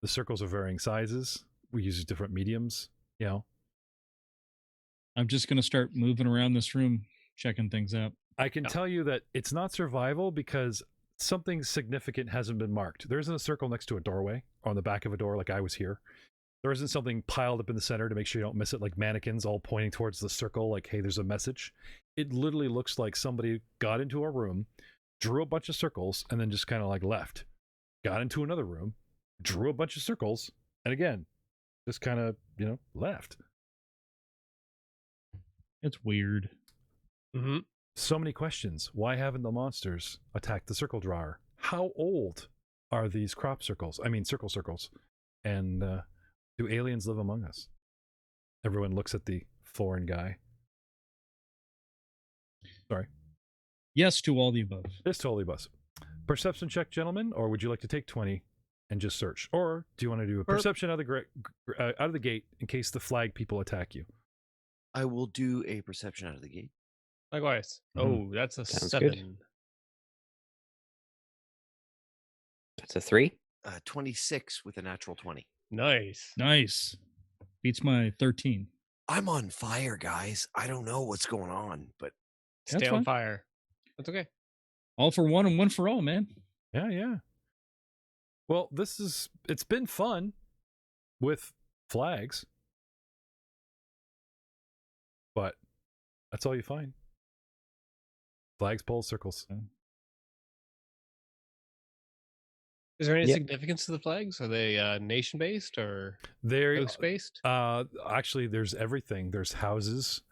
The circles are varying sizes. We use different mediums, I'm just going to start moving around this room, checking things out. I can tell you that it's not survival because something significant hasn't been marked. There isn't a circle next to a doorway or on the back of a door like I was here. There isn't something piled up in the center to make sure you don't miss it, like mannequins all pointing towards the circle, like, hey, there's a message. It literally looks like somebody got into a room, drew a bunch of circles, and then just kind of left. Got into another room, drew a bunch of circles, and again, just kind of, left. It's weird. Mm-hmm. So many questions. Why haven't the monsters attacked the circle drawer? How old are these circles? And do aliens live among us? Everyone looks at the foreign guy. Sorry. Yes to all the above. It's totally bus. Perception check, gentlemen, or would you like to take 20 and just search? Or do you want to do a perception out of the gate in case the flag people attack you? I will do a perception out of the gate. Likewise. Mhm. Oh, that's a Sounds 7. good. That's a 3. 26 with a natural 20. Nice. Nice. Beats my 13. I'm on fire, guys. I don't know what's going on, but That's Stay on fine. fire. That's okay. All for one and one for all, man. Yeah. Well, it's been fun with flags, but that's all you find. Flags, poles, circles. Is there any Yep. significance to the flags? Are they nation based or There, coast based? actually, there's everything. There's houses.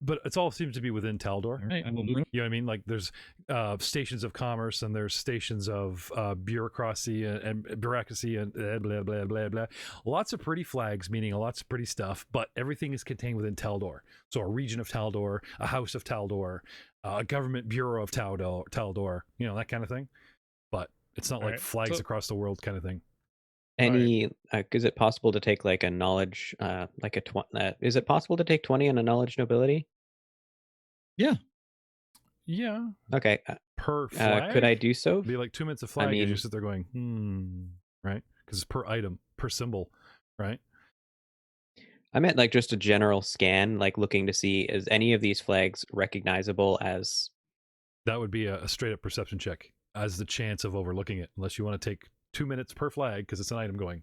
But it all seems to be within Taldor. All right, I will move. You know what I mean? Like there's stations of commerce and there's stations of bureaucracy and bureaucracy and blah, blah, blah, blah. Lots of pretty flags, meaning lots of pretty stuff, but everything is contained within Taldor. So a region of Taldor, a house of Taldor, a government bureau of Taldor, that kind of thing. But it's not like Alright, flags so- across the world kind of thing. Is it possible to take a knowledge, is it possible to take 20 on a knowledge nobility? Yeah. Okay. Per flag? Could I do so? It'd be like 2 minutes of flag as you mean- sit there going, right? Because it's per item, per symbol, right? I meant just a general scan, looking to see is any of these flags recognizable as. That would be a straight up perception check as the chance of overlooking it, unless you want to take 2 minutes per flag because it's an item going,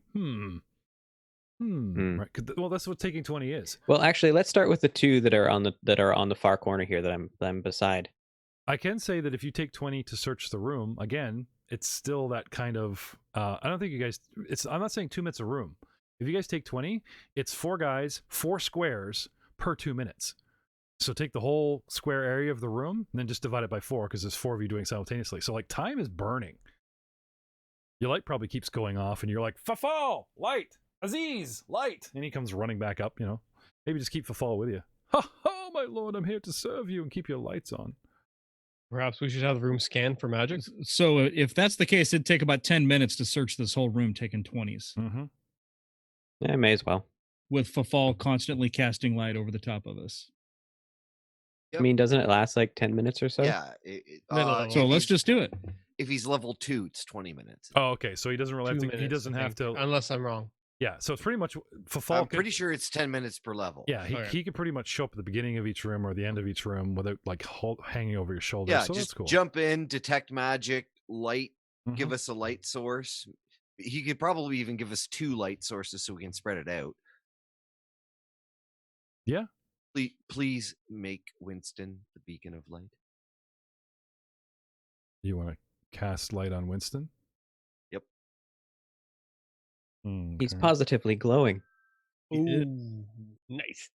Right. Well, that's what taking 20 is. Well, actually, let's start with the two that are on the far corner here that I'm beside. I can say that if you take 20 to search the room, again, it's still that kind of. I don't think you guys. I'm not saying 2 minutes a room. If you guys take 20, it's 4 guys, 4 squares per 2 minutes. So take the whole square area of the room and then just divide it by 4 because there's 4 of you doing simultaneously. So like time is burning. Your light probably keeps going off, and you're like, Fafal, light, Aziz, light, and he comes running back up. Maybe just keep Fafal with you. Ha ha, my lord, I'm here to serve you, and keep your lights on. Perhaps we should have the room scanned for magic. So if that's the case, it'd take about 10 minutes to search this whole room, taking 20s. Mm-hmm. Yeah, may as well. With Fafal constantly casting light over the top of us. Yep. I mean, doesn't it last like 10 minutes or so? Yeah. So let's just do it. If he's level 2, it's 20 minutes. Oh, okay. So he doesn't really have 2 to. He minutes, doesn't I have think, to. unless I'm wrong. Yeah. So it's pretty much Fafal. I'm pretty sure it's 10 minutes per level. Yeah, he can pretty much show up at the beginning of each room or the end of each room without like hanging over your shoulder. Yeah, so just that's cool. jump in, detect magic, light, give Mhm. us a light source. He could probably even give us 2 light sources so we can spread it out. Yeah. Please make Winston the beacon of light. You want to cast light on Winston? Yep. He's Okay. positively glowing. Ooh, nice.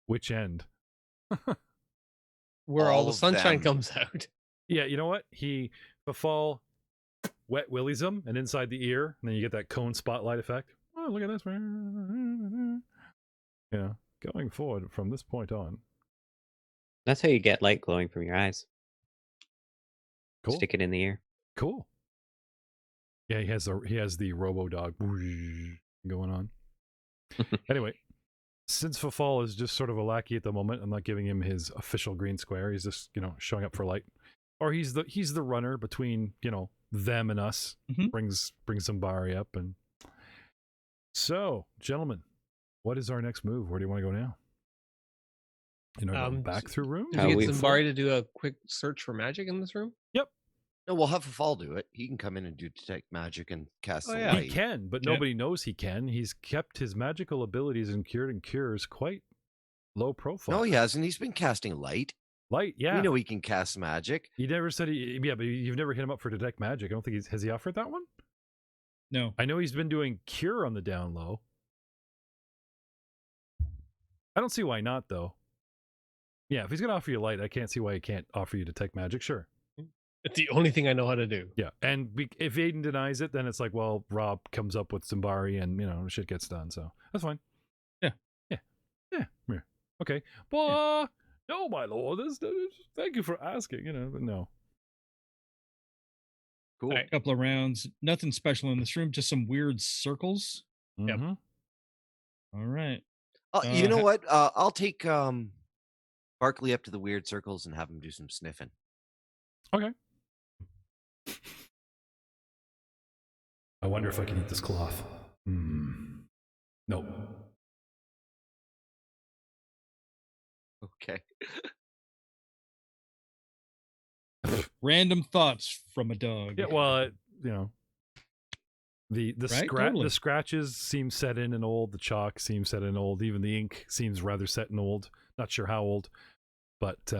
Which end? Where all All the of sunshine them. comes out. Yeah, you know what? Fafal wet willies him, and inside the ear, and then you get that cone spotlight effect. Oh, look at this. Going forward from this point on. That's how you get light glowing from your eyes. Cool. Stick it in the ear. Cool. Yeah, he has the robo dog going on. Anyway, since Fafal is just sort of a lackey at the moment, I'm not giving him his official green square. He's just showing up for light, or he's the runner between them and us. Mhm. Brings Zambari up, and so gentlemen, what is our next move? Where do you want to go now? Back through rooms. Did How you we- get Zambari to do a quick search for magic in this room? No, we'll have Fafal do it. He can come in and do detect magic and cast Oh, the yeah. He light. can, but Yeah. nobody knows he can. He's kept his magical abilities in cured and cures quite low profile. No, he hasn't. He's been casting light. Light, yeah. We know he can cast magic. He never said but you've never hit him up for detect magic. I don't think has he offered that one? No. I know he's been doing cure on the down low. I don't see why not, though. Yeah, if he's gonna offer you light, I can't see why he can't offer you detect magic. Sure. It's the only thing I know how to do. Yeah, and if Aiden denies it, then it's like, well, Rob comes up with Zambari, and shit gets done. So that's fine. Yeah. Okay, but no, my lord, thank you for asking. But no. Cool. All right. A couple of rounds. Nothing special in this room. Just some weird circles. Yep. Mhm. All right. You know ha- what? I'll take Barkley up to the weird circles and have him do some sniffing. Okay. I wonder if I can eat this cloth. Nope. Okay. Random thoughts from a dog. Yeah, well, the Right? Totally. the scratches seem set in and old. The chalk seems set in and old. Even the ink seems rather set and old. Not sure how old, but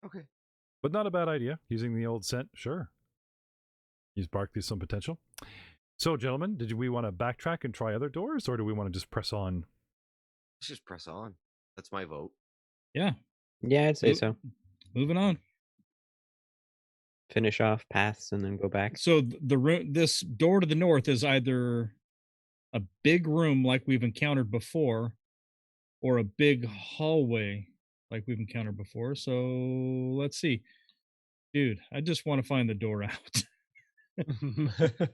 Okay. but not a bad idea. Using the old scent, sure. Use Barkley some potential. So, gentlemen, did we want to backtrack and try other doors, or do we want to just press on? Let's just press on. That's my vote. Yeah. Yeah, I'd say Mo- so. Moving on. Finish off paths and then go back. So the room, this door to the north is either a big room like we've encountered before, or a big hallway like we've encountered before. So let's see. Dude, I just want to find the door out.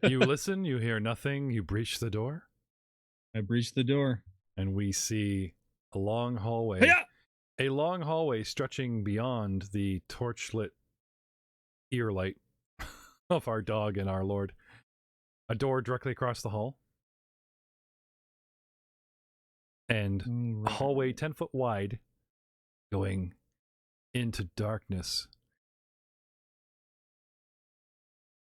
You listen, you hear nothing, you breach the door, I breached the door. and we see a long hallway. Hey-ya! A long hallway stretching beyond the torchlit ear light of our dog and our lord. A door directly across the hall. And a Alright. hallway 10 foot wide going into darkness.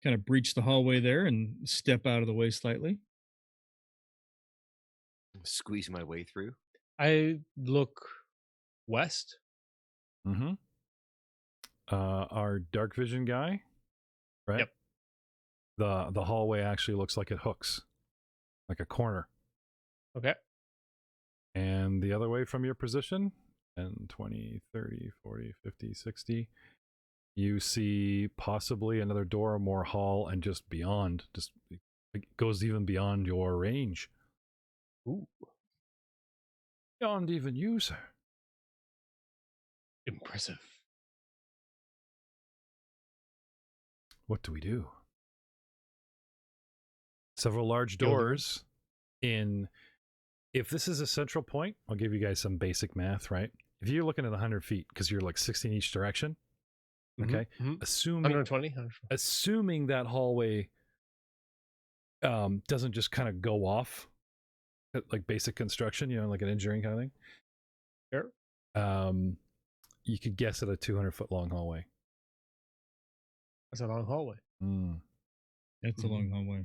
kind of breach the hallway there and step out of the way slightly. Squeeze my way through. I look west. Mm-hmm. Our dark vision guy, right? Yep. The hallway actually looks like it hooks, like a corner. Okay. And the other way from your position, 10, 20, 30, 40, 50, 60, you see possibly another door or more hall, and just beyond, just it goes even beyond your range. Ooh, Beyond even you, sir. impressive. What do we do? Several large Go there. doors in... If this is a central point, I'll give you guys some basic math, right? If you're looking at 100 feet, because you're like 60 in each direction, okay? Mhm. Assuming 120. assuming that hallway doesn't just kind of go off like basic construction, you know, like an engineering kind of thing. Sure. You could guess at a 200-foot long hallway. That's a long hallway. That's a long hallway.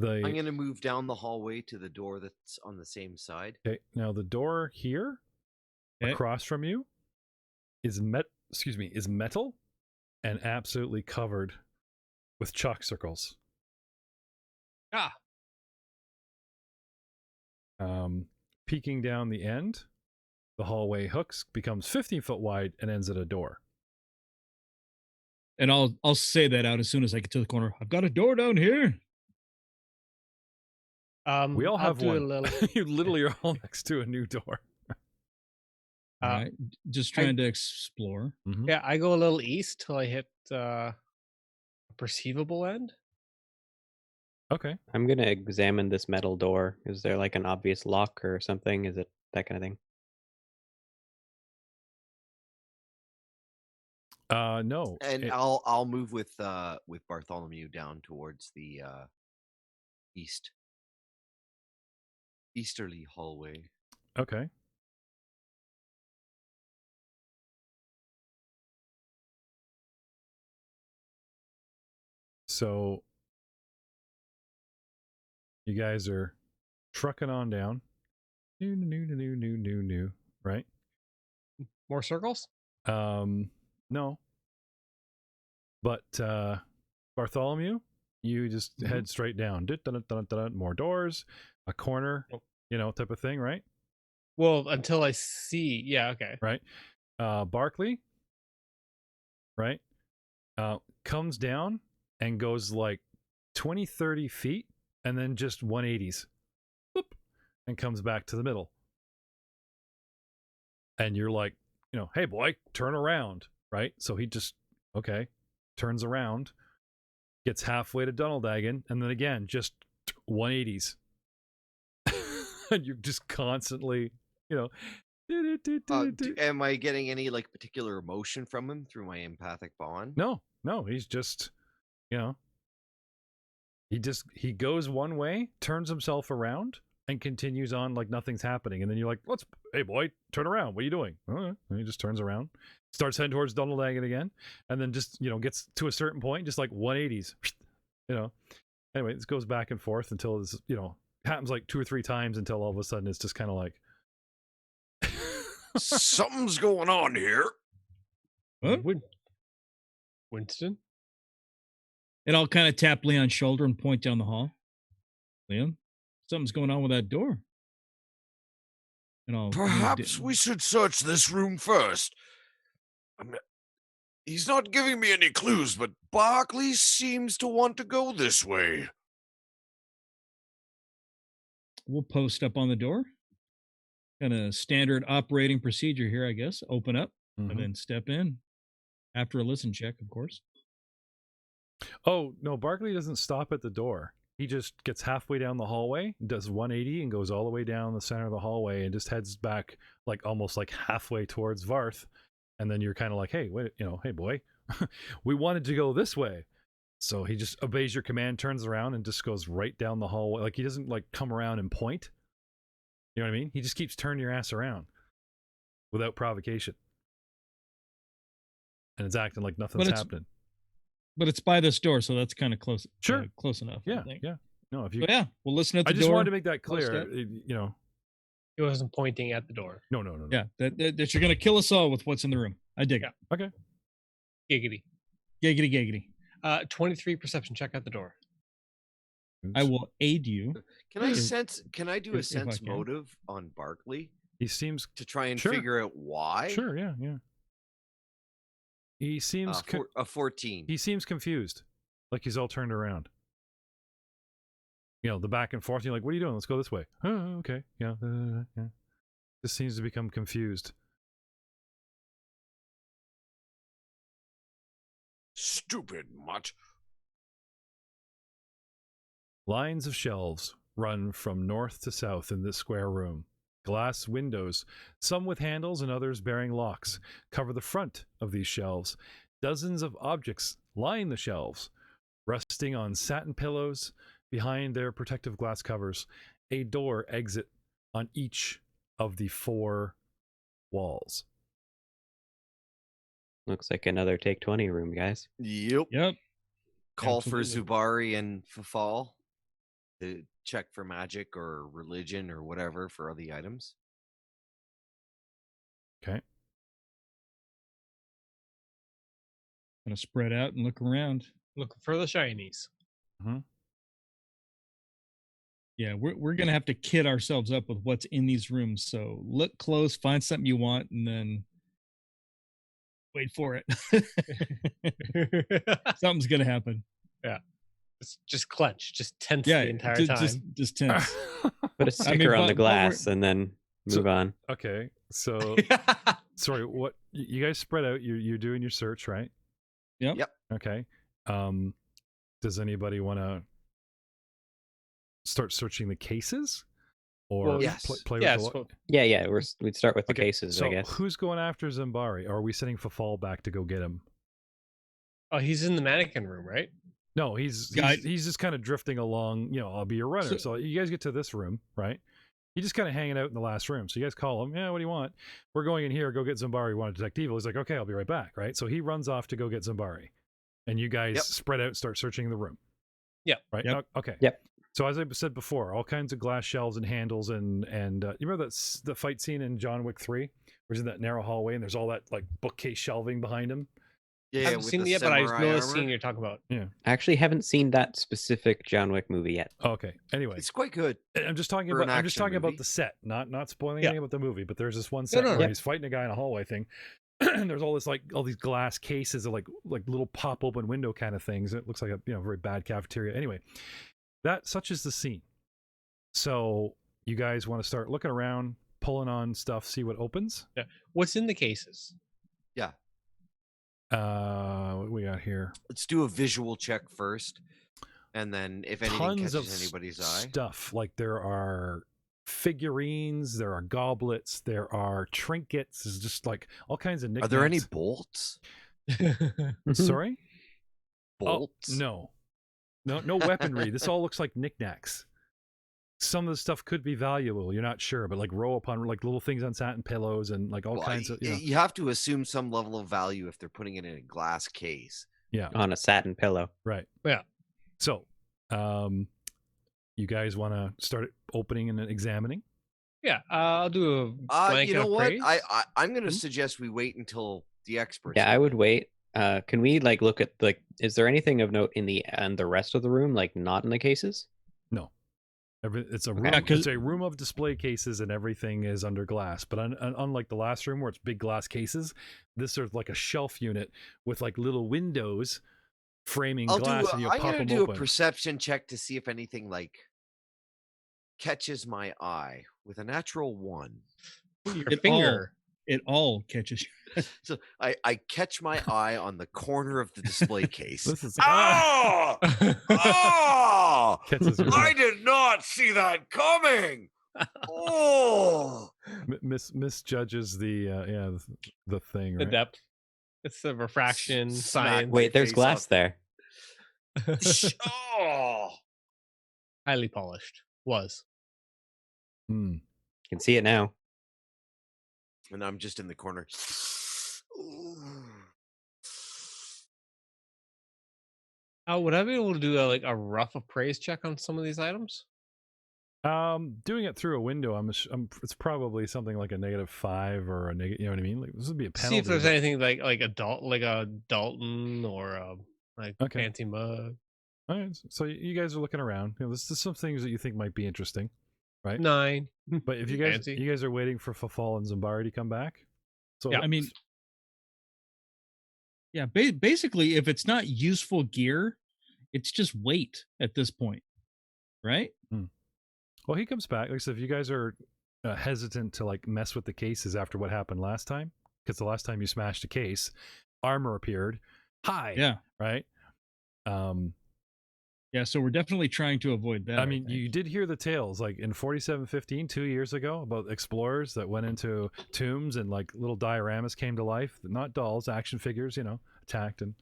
I'm going to move down the hallway to the door that's on the same side. Okay, now the door here across from you is metal and absolutely covered with chalk circles. Ah. Peeking down the end, the hallway hooks, becomes 15 foot wide and ends at a door. And I'll say that out as soon as I get to the corner. I've got a door down here. We all I'll have do one. a little. You literally are all next to a new door. All right. Just trying to explore. Mm-hmm. Yeah, I go a little east till I hit a perceivable end. Okay. I'm gonna examine this metal door. Is there like an obvious lock or something? Is it that kind of thing? No. And I'll move with Bartholomew down towards the easterly hallway. Okay. So you guys are trucking on down. New, right? More circles? No. But Bartholomew, you just head straight down. More doors, a corner, type of thing, right? Well, until I see. Yeah, okay. Right. Barkley, right? Comes down and goes like 20, 30 feet and then just 180s. Boop, and comes back to the middle. And you're like, hey boy, turn around, right? So he just, turns around, gets halfway to Dunneldagen, and then again, just 180s. And you're just constantly, Am I getting any like particular emotion from him through my empathic bond? No, he's just, he goes one way, turns himself around, and continues on like nothing's happening. And then you're like, hey boy, turn around. What are you doing? And he just turns around, starts heading towards Dunneldagen again, and then just, gets to a certain point, just like 180s, Anyway, this goes back and forth until it's, happens like 2 or 3 times until all of a sudden it's just kind of like, something's going on here. Huh? Winston? And I'll kind of tap Leon's shoulder and point down the hall. Leon, something's going on with that door. And I'll Perhaps we should search this room first. He's not giving me any clues, but Barkley seems to want to go this way. We'll post up on the door. Kind of standard operating procedure here, I guess. Open up and then step in after a listen check, of course. Oh, no, Barkley doesn't stop at the door. He just gets halfway down the hallway, does 180 and goes all the way down the center of the hallway and just heads back like almost like halfway towards Varth. And then you're kind of like, hey, wait, hey boy, we wanted to go this way. So he just obeys your command, turns around and just goes right down the hallway. Like he doesn't like come around and point. You know what I mean? He just keeps turning your ass around without provocation. And it's acting like nothing's happening. but it's by this door, so that's kind of close. Sure. Close enough. Yeah, I think. yeah. No, if you, So yeah, we'll listen at the I door. just wanted to make that close clear. that. You know, He wasn't pointing at the door. no. Yeah, that you're gonna kill us all with what's in the room. I dig it. Okay. Giggity. Giggity. 23 perception check at the door. I will aid you. Can I If- sense? Can I do a if I sense can. motive on Barkley He seems to try and Sure. figure out why? sure. Yeah. He seems A 14. he seems confused, like he's all turned around. You know, the back and forth. You're like, "What are you doing? Let's go this way." Oh, okay. Yeah. Yeah. Just seems to become confused. Stupid mutt. Lines of shelves run from north to south in this square room. Glass windows, some with handles and others bearing locks, cover the front of these shelves. Dozens of objects line the shelves, resting on satin pillows behind their protective glass covers. A door exit on each of the 4 walls. Looks like another Take 20 room, guys. Yep. Yep. Call for Absolutely. Zubari and Fafal to check for magic or religion or whatever for the items. Okay. Gonna spread out and look around. Looking for the shinies. Yeah, we're gonna have to kit ourselves up with what's in these rooms. So look close, find something you want, and then wait for it. Something's gonna happen. just clench, just tense Yeah, the entire time. just tense. Put a sticker on but- the but glass and then move on. Okay. So, sorry, what you guys spread out, you're doing your search, right? Yep. Yep. Okay. Does anybody want to start searching the cases, or Well, yes. play yeah, with the so- Yeah, we'd start with the Okay, cases, so I guess. who's going after Zambari? Or are we sending Fafal back to go get him? Oh, he's in the mannequin room, right? No, he's just kind of drifting along. You know, I'll be your runner. So you guys get to this room, right? He's just kind of hanging out in the last room. So you guys call him. Yeah, what do you want? We're going in here. Go get Zambari. We want to detect evil. He's like, okay, I'll be right back. Right. So he runs off to go get Zambari, and you guys Yep. spread out, and start searching the room. Yep. Right. Yep. Okay. Yep. So as I said before, all kinds of glass shelves and handles, and you remember the fight scene in John Wick 3, where he's in that narrow hallway and there's all that like bookcase shelving behind him. Yeah, I haven't with seen the it yet, but I samurai know the armor. scene you're talking about. I actually haven't seen that specific John Wick movie yet. Okay. Anyway, It's quite good. I'm just talking For about an I'm just action talking about movie. the set, not spoiling Yeah. anything about the movie. But there's this one set no, where no. he's fighting a guy in a hallway thing. And there's all this like all these glass cases of like little pop open window kind of things. It looks like a very bad cafeteria. Anyway, such is the scene. So you guys want to start looking around, pulling on stuff, see what opens. What's in the cases? What do we got here? Let's do a visual check first, and then if anything Tons of catches anybody's eye. stuff. Like there are figurines, there are goblets, there are trinkets. There's just like all kinds of Are knickknacks. there any bolts? Sorry? Bolts? Oh, no weaponry. This all looks like knickknacks. Some of the stuff could be valuable. You're not sure, but like row upon like little things on satin pillows and like all Well, kinds of. you have to assume some level of value if they're putting it in a glass case. Yeah. On a satin pillow. Right. Yeah. So, you guys want to start opening and examining? Yeah, I'll do a blanket You know of what? praise. I'm going to suggest we wait until the experts. Yeah, I look would at it. wait. Can we like look at is there anything of note in the rest of the room, like not in the cases? No. It's a room. Yeah, 'cause- It's a room of display cases, and everything is under glass. But unlike the last room where it's big glass cases, this is like a shelf unit with like little windows framing glass, and you I'm pop going to them do open. a perception check to see if anything like catches my eye with a natural 1. Your It finger. It all catches you. So I catch my eye on the corner of the display case. This is Ah! Ah! Catches your I eye. did not see that coming. Oh! misjudges the the thing, The right? depth. It's the refraction Smack. science. Wait, there's face glass off. there. Oh! Highly polished. Was. Hmm. Can see it now. And I'm just in the corner. Would I be able to do a rough appraise check on some of these items? Doing it through a window, it's probably something like a -5 or a negative. You know what I mean? Like this would be a penalty. See if there's but- anything like a Dalton or Okay. fancy mug. All right, so you guys are looking around. You know, this is some things that you think might be interesting, right? 9. But if you Fancy. guys are waiting for Fafal and Zambari to come back, so Yeah. I mean, yeah, basically, if it's not useful gear, it's just weight at this point, right? well, he comes back. Like I said, if you guys are hesitant to like mess with the cases after what happened last time, because the last time you smashed a case, armor appeared. Hi. Yeah, Right. yeah. So we're definitely trying to avoid that. I mean, think. you did hear the tales, like in 4715, 2 years ago, about explorers that went into tombs and like little dioramas came to life. Not dolls, action figures, you know, attacked. And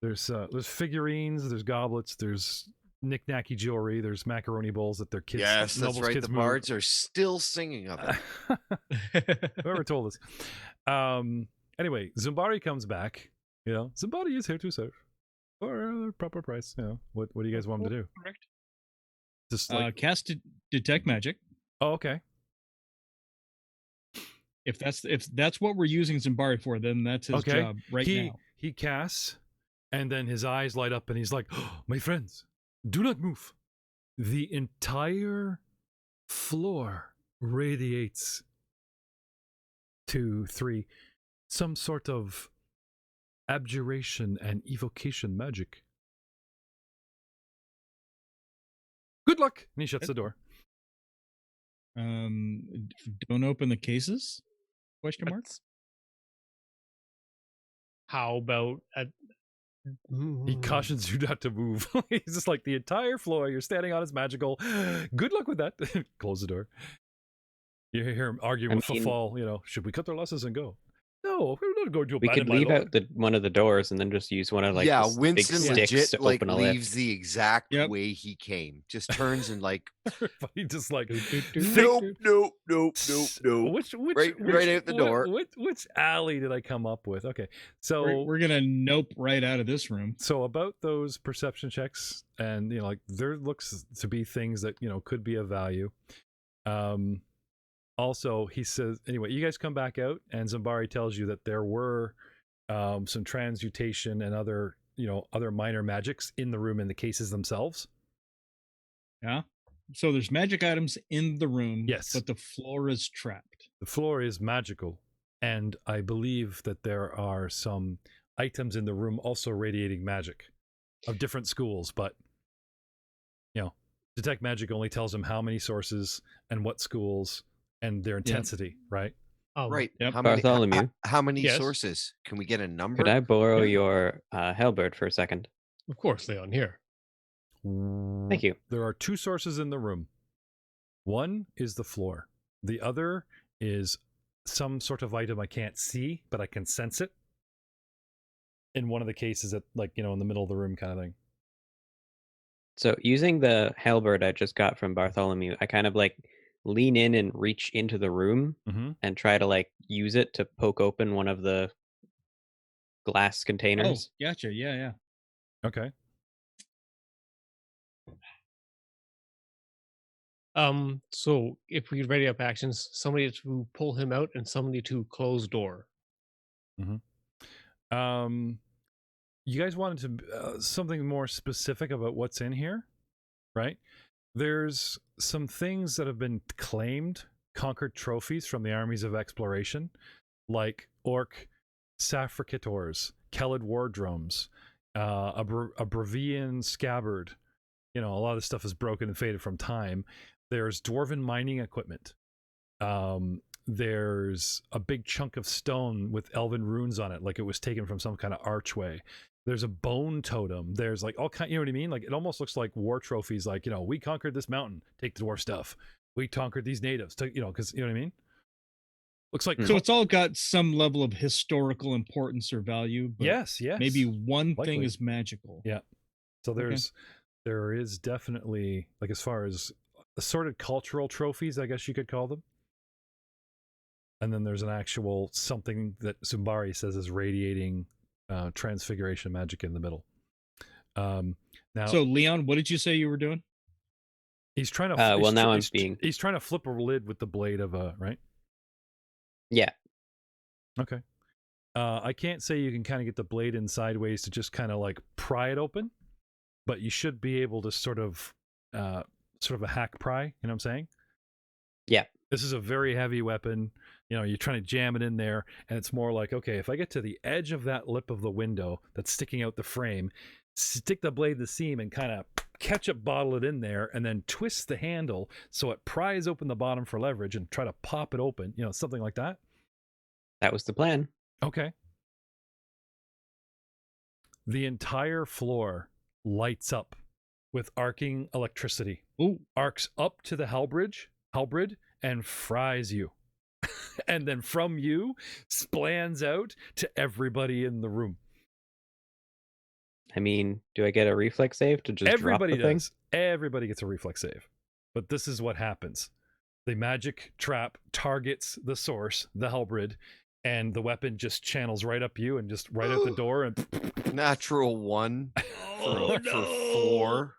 there's figurines, there's goblets, there's knick-knacky jewelry, there's macaroni bowls that their kids. Yes, that's nobles' right. kids The move. bards are still singing of it. Whoever told us. Anyway, Zumbari comes back. You know, Zumbari is here to serve for a proper price. You know, what do you guys want him to do? Correct. Just like, Cast detect magic. oh, okay. If that's what we're using Zimbari for, then that's his Okay. job right now. He casts, and then his eyes light up, and he's like, oh, "My friends, do not move. The entire floor radiates 2, 3, some sort of abjuration and evocation magic. Good luck." And he shuts the door. Don't open the cases? Question mark. How about He cautions you not to move. He's just like, the entire floor, you're standing on is magical. Good luck with that. Close the door. You hear him arguing with Fafal, you know, should we cut their losses and go? No, we're not going to We abandon could my leave lord. out one of the doors and then just use one of like yeah, the big Winston sticks legit to like open a leaves lift. the exact Yep. way he came. Just turns and like, Everybody just like, nope, nope, nope, nope, nope. Which Right out the door. Which alley did I come up with? Okay, so We're gonna nope right out of this room. So about those perception checks, and you know, like there looks to be things that you know could be of value. Also, he says anyway. You guys come back out, and Zambari tells you that there were some transmutation and other minor magics in the room in the cases themselves. Yeah. So there's magic items in the room. Yes. But the floor is trapped. The floor is magical, and I believe that there are some items in the room also radiating magic of different schools, but you know, detect magic only tells him how many sources and what schools and their intensity, right? Oh, right. Yep. Bartholomew. How many Yes. sources? Can we get a number? Could I borrow Yeah. your halberd for a second? Of course, Leon. Here. Thank you. There are 2 sources in the room. One is the floor. The other is some sort of item I can't see, but I can sense it. In one of the cases at like, you know, in the middle of the room kind of thing. So using the halberd I just got from Bartholomew, I kind of like lean in and reach into the room Mm-hmm. and try to like use it to poke open one of the glass Oh, containers. gotcha. Yeah. Okay. So if we ready up actions, somebody to pull him out and somebody to close door. You guys wanted to something more specific about what's in here, right? There's some things that have been claimed, conquered trophies from the armies of exploration, like orc saffricators, Kelid war drums, a Bravian scabbard. You know, a lot of stuff is broken and faded from time. There's dwarven mining equipment. There's a big chunk of stone with elven runes on it, like it was taken from some kind of archway. There's a bone totem. There's like all kind, you know what I mean? Like it almost looks like war trophies. Like, you know, we conquered this mountain, take the dwarf stuff. We conquered these natives, you know, because you know what I mean. Looks like So it's all got some level of historical importance or value. But yes. maybe one Likely. thing is magical. Yeah. So there is definitely, like, as far as assorted cultural trophies, I guess you could call them. And then there's an actual something that Zumbari says is radiating transfiguration magic in the middle. Now, So Leon, what did you say you were doing? he's trying to. well, now I'm he's, being- He's trying to flip a lid with the blade of a right. Yeah. Okay. I can't say you can kind of get the blade in sideways to just kind of like pry it open, but you should be able to sort of a hack pry. You know what I'm saying? Yeah. This is a very heavy weapon. You know, you're trying to jam it in there, and it's more like, okay, if I get to the edge of that lip of the window that's sticking out the frame, stick the blade in the seam and kind of ketchup bottle it in there, and then twist the handle so it pries open the bottom for leverage and try to pop it open. You know, something like that. That was the plan. Okay. The entire floor lights up with arcing electricity. Ooh. Arcs up to the halberd, and fries you. And then from you, splans out to everybody in the room. I mean, do I get a reflex save to just Everybody drop the thing? does. Everybody gets a reflex save. But this is what happens. The magic trap targets the source, the halberd, and the weapon just channels right up you and just right out the door and Natural 1 for 4.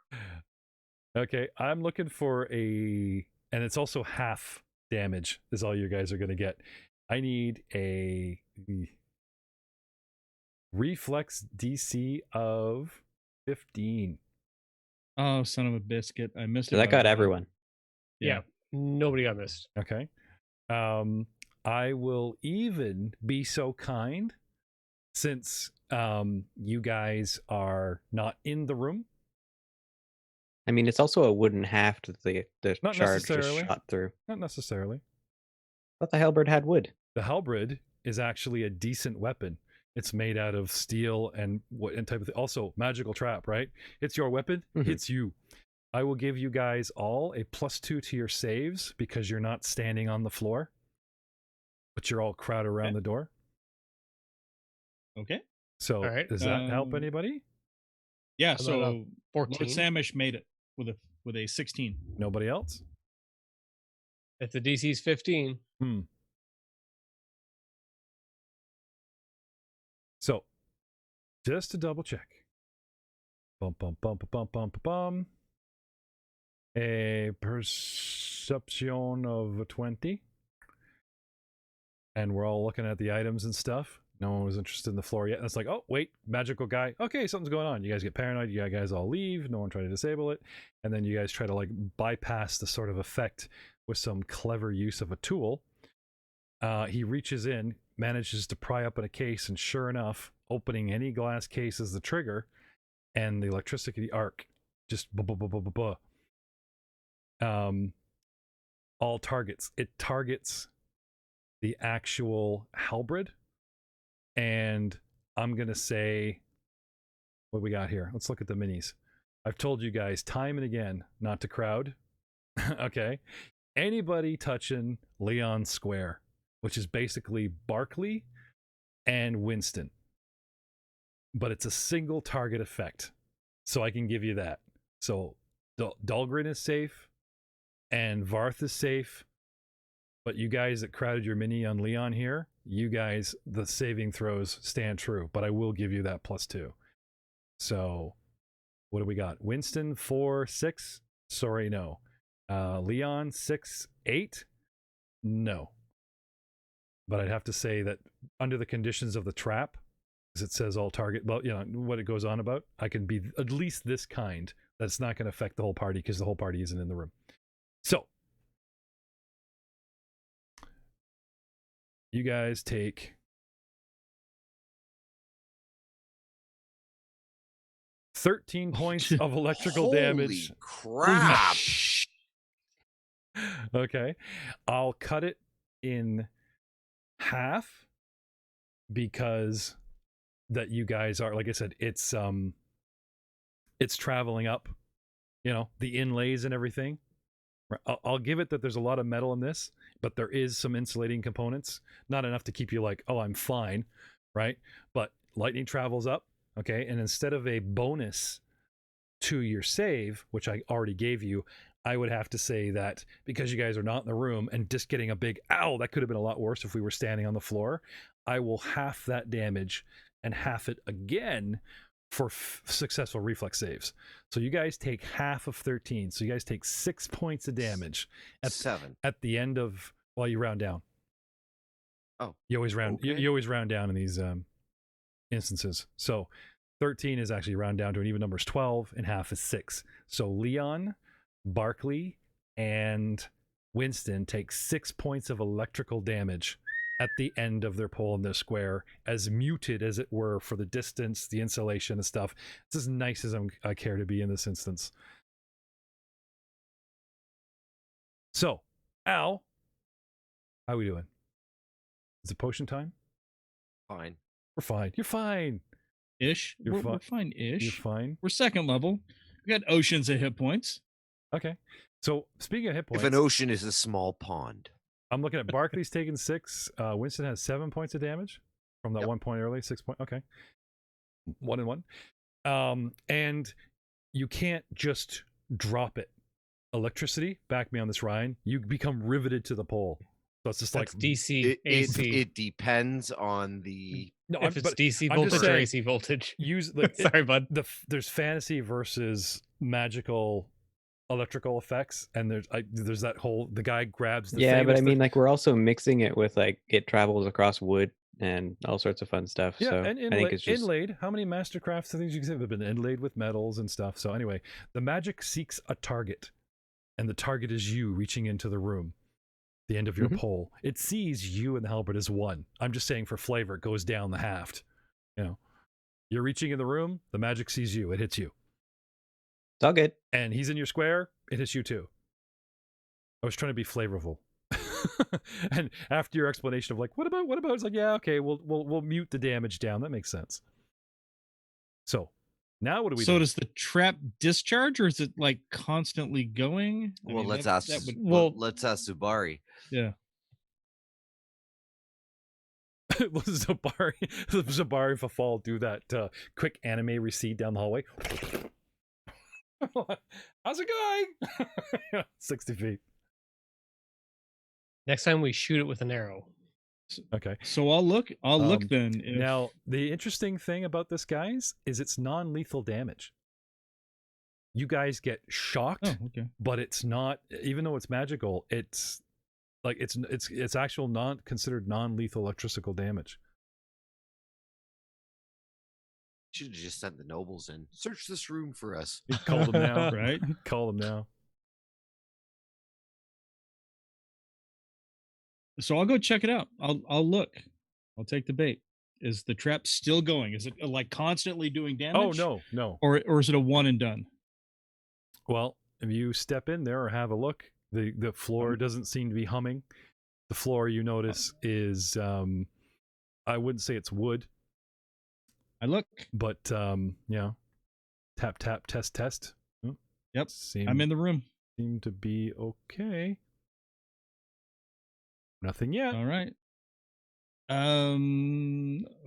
Okay, I'm looking for and it's also half damage is all you guys are going to get. I need a reflex DC of 15. Oh, son of a biscuit! I missed it. So that by got one. everyone. Yeah. Nobody got missed. Okay. I will even be so kind, since you guys are not in the room. I mean, it's also a wooden haft that the Not charge just necessarily. shot through. Not necessarily. I thought the halberd had wood. The halberd is actually a decent weapon. It's made out of steel and type of thing. Also, magical trap, right? It's your weapon. Mhm. It's you. I will give you guys all a +2 to your saves because you're not standing on the floor, but you're all crowded around the door. Okay. So, All right. does that help anybody? Yeah. How about So a 14? Lord Samish made it with a 16. Nobody else? If the DC's 15, So, just to double check. Bum, bum, bum, bum, bum, bum, bum. A perception of 20. And we're all looking at the items and stuff. No one was interested in the floor yet. And it's like, oh, wait, magical guy. Okay, something's going on. You guys get paranoid. You guys all leave. No one tried to disable it. And then you guys try to like bypass the sort of effect with some clever use of a tool. He reaches in, manages to pry up in a case, and sure enough, opening any glass case is the trigger, and the electricity arc just all targets. It targets the actual halberd, and I'm gonna say, what we got here? Let's look at the minis. I've told you guys time and again not to crowd. Okay, anybody touching Leon Square, which is basically Barkley and Winston, but it's a single target effect, so I can give you that. So Dahlgren is safe and Varth is safe, but you guys that crowded your mini on Leon here, you guys, the saving throws stand true, but I will give you that +2. So what do we got? Winston 4, 6. Sorry, no. Leon 6, 8. No. But I'd have to say that under the conditions of the trap, as it says all target, well, you know, what it goes on about, I can be at least this kind that it's not going to affect the whole party because the whole party isn't in the room. So, you guys take 13 points of electrical damage. Crap. Okay. I'll cut it in half because that you guys are, like I said, it's traveling up, you know, the inlays and everything. I'll give it that there's a lot of metal in this, but there is some insulating components, not enough to keep you like, oh, I'm fine, right? But lightning travels up, okay? And instead of a bonus to your save, which I already gave you, I would have to say that because you guys are not in the room and just getting a big ow, that could have been a lot worse if we were standing on the floor, I will half that damage and half it again for successful reflex saves. So you guys take half of 13. So you guys take 6 points of damage at 7. at the end of while you round down. Oh, you always round. okay. You always round down in these instances. So 13 is actually round down to an even number is 12, and half is 6. So Leon, Barkley, and Winston take 6 points of electrical damage at the end of their pole in their square, as muted as it were for the distance, the insulation and stuff. It's as nice as I care to be in this instance. So, Al, how are we doing? Is it potion time? Fine. We're fine. You're fine. Ish. You're We're fine-ish. You're fine. We're second level. We got oceans of hit points. Okay. So, speaking of hit points, If an ocean is a small pond. I'm looking at Barkley's taking 6. Winston has 7 points of damage from that 1 point early. 6 point. Okay. 1 and 1. And you can't just drop it. Electricity, back me on this, Ryan. You become riveted to the pole. So it's just That's like DC, AC. It depends on the. no, if it's DC I'm voltage just or saying, AC voltage. use like Sorry, bud. there's fantasy versus magical electrical effects, and there's that whole the guy grabs the Yeah, but I famous mean, like, we're also mixing it with, like, it travels across wood and all sorts of fun stuff. yeah, So and I think it's just inlaid. How many mastercrafts and things you can say have been inlaid with metals and stuff? So anyway, the magic seeks a target, and the target is you reaching into the room. The end of your pole. It sees you and the halberd as one. I'm just saying for flavor, it goes down the haft. You know, you're reaching in the room. The magic sees you. It hits you. it's all good. And he's in your square, it hits you too. I was trying to be flavorful. And after your explanation of like, what about? It's like, yeah, okay, we'll mute the damage down. That makes sense. So now what do we do? So does the trap discharge, or is it like constantly going? I Well, mean, let's that- ask. that would- Let's ask Subari. yeah. Zabari Fafal do that quick anime recede down the hallway. How's it going? 60 feet. Next time we shoot it with an arrow. Okay. So I'll look then. If, Now, the interesting thing about this, guys, is it's non-lethal damage. You guys get shocked, oh, okay. but it's not. Even though it's magical, it's like it's actual considered non-lethal electrical damage. Should have just sent the nobles in. Search this room for us. Call them now, Right? Call them now. So I'll go check it out. I'll look. I'll take the bait. Is the trap still going? Is it like constantly doing damage? Oh no. Or is it a one and done? Well, if you step in there or have a look, the floor doesn't seem to be humming. The floor, you notice, is I wouldn't say it's wood, I look. but yeah, tap test. Oh, Yep. seem I'm in the room. seem to be okay. Nothing yet. All right.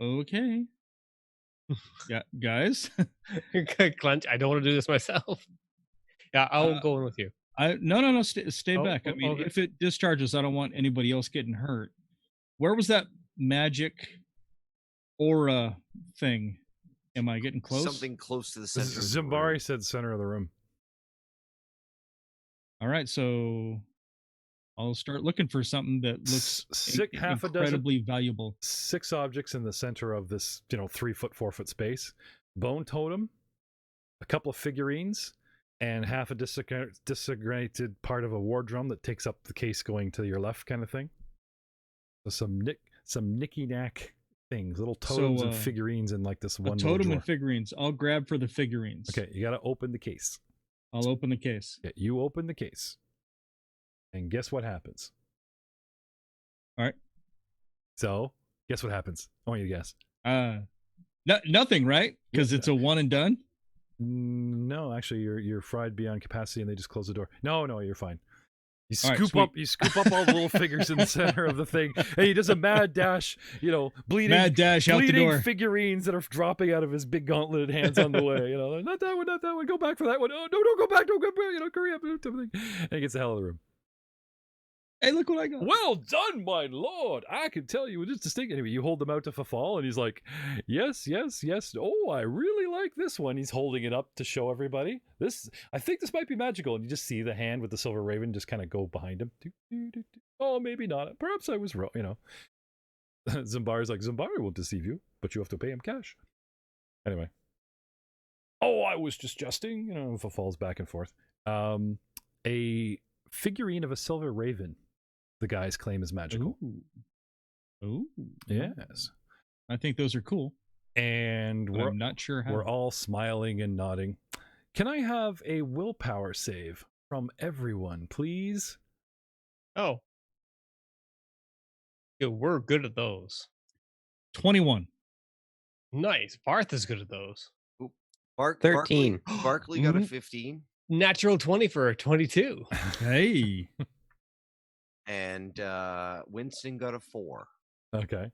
Okay. Yeah, guys. Clench. I don't want to do this myself. Yeah, I'll go in with you. No. Stay Oh, back. I mean, okay. if it discharges, I don't want anybody else getting hurt. Where was that magic aura thing? Am I getting close? Something close to the center. of the Zimbari room. said center of the room. All right, so I'll start looking for something that looks Half a dozen, incredibly valuable. 6 objects in the center of this, 3 foot, 4 foot space. Bone totem, a couple of figurines, and half a disintegrated part of a war drum that takes up the case going to your left, kind of thing. So some nicky-knack things, little totems and figurines in like this A one little totem drawer. and figurines. I'll grab for the figurines. Okay, you got to open the case. I'll open the case. Yeah, you open the case, and guess what happens? All right. So, guess what happens? I want you to guess. Nothing, right? Because it's a one and done. No, actually, you're fried beyond capacity, and they just close the door. No, you're fine. You All right, scoop sweet. up all the little figures in the center of the thing, and he does a mad dash. Bleeding, Mad dash out the bleeding door. figurines that are dropping out of his big gauntleted hands on the way. Not that one, not that one. Go back for that one. Oh, no, don't go back, don't go back. Hurry up, everything. And he gets the hell out of the room. Hey, look what I got. Well done, my lord. I can tell you it is distinct. Anyway, you hold them out to Fafal, and he's like, yes, yes, yes. Oh, I really like this one. He's holding it up to show everybody. I think this might be magical. And you just see the hand with the silver raven just kind of go behind him. Oh, maybe not. Perhaps I was wrong, Zambari's like, Zambari won't deceive you, but you have to pay him cash. Anyway. Oh, I was just jesting. Fafal's back and forth. A figurine of a silver raven. The guys claim is magical. Ooh. Yes. I think those are cool. And I'm not sure how. We're all smiling and nodding. Can I have a willpower save from everyone, please? Oh. Yeah, we're good at those. 21. Nice. Barth is good at those. 13. Barkley got a 15. Natural 20 for a 22. Hey. And Winston got a 4. Okay.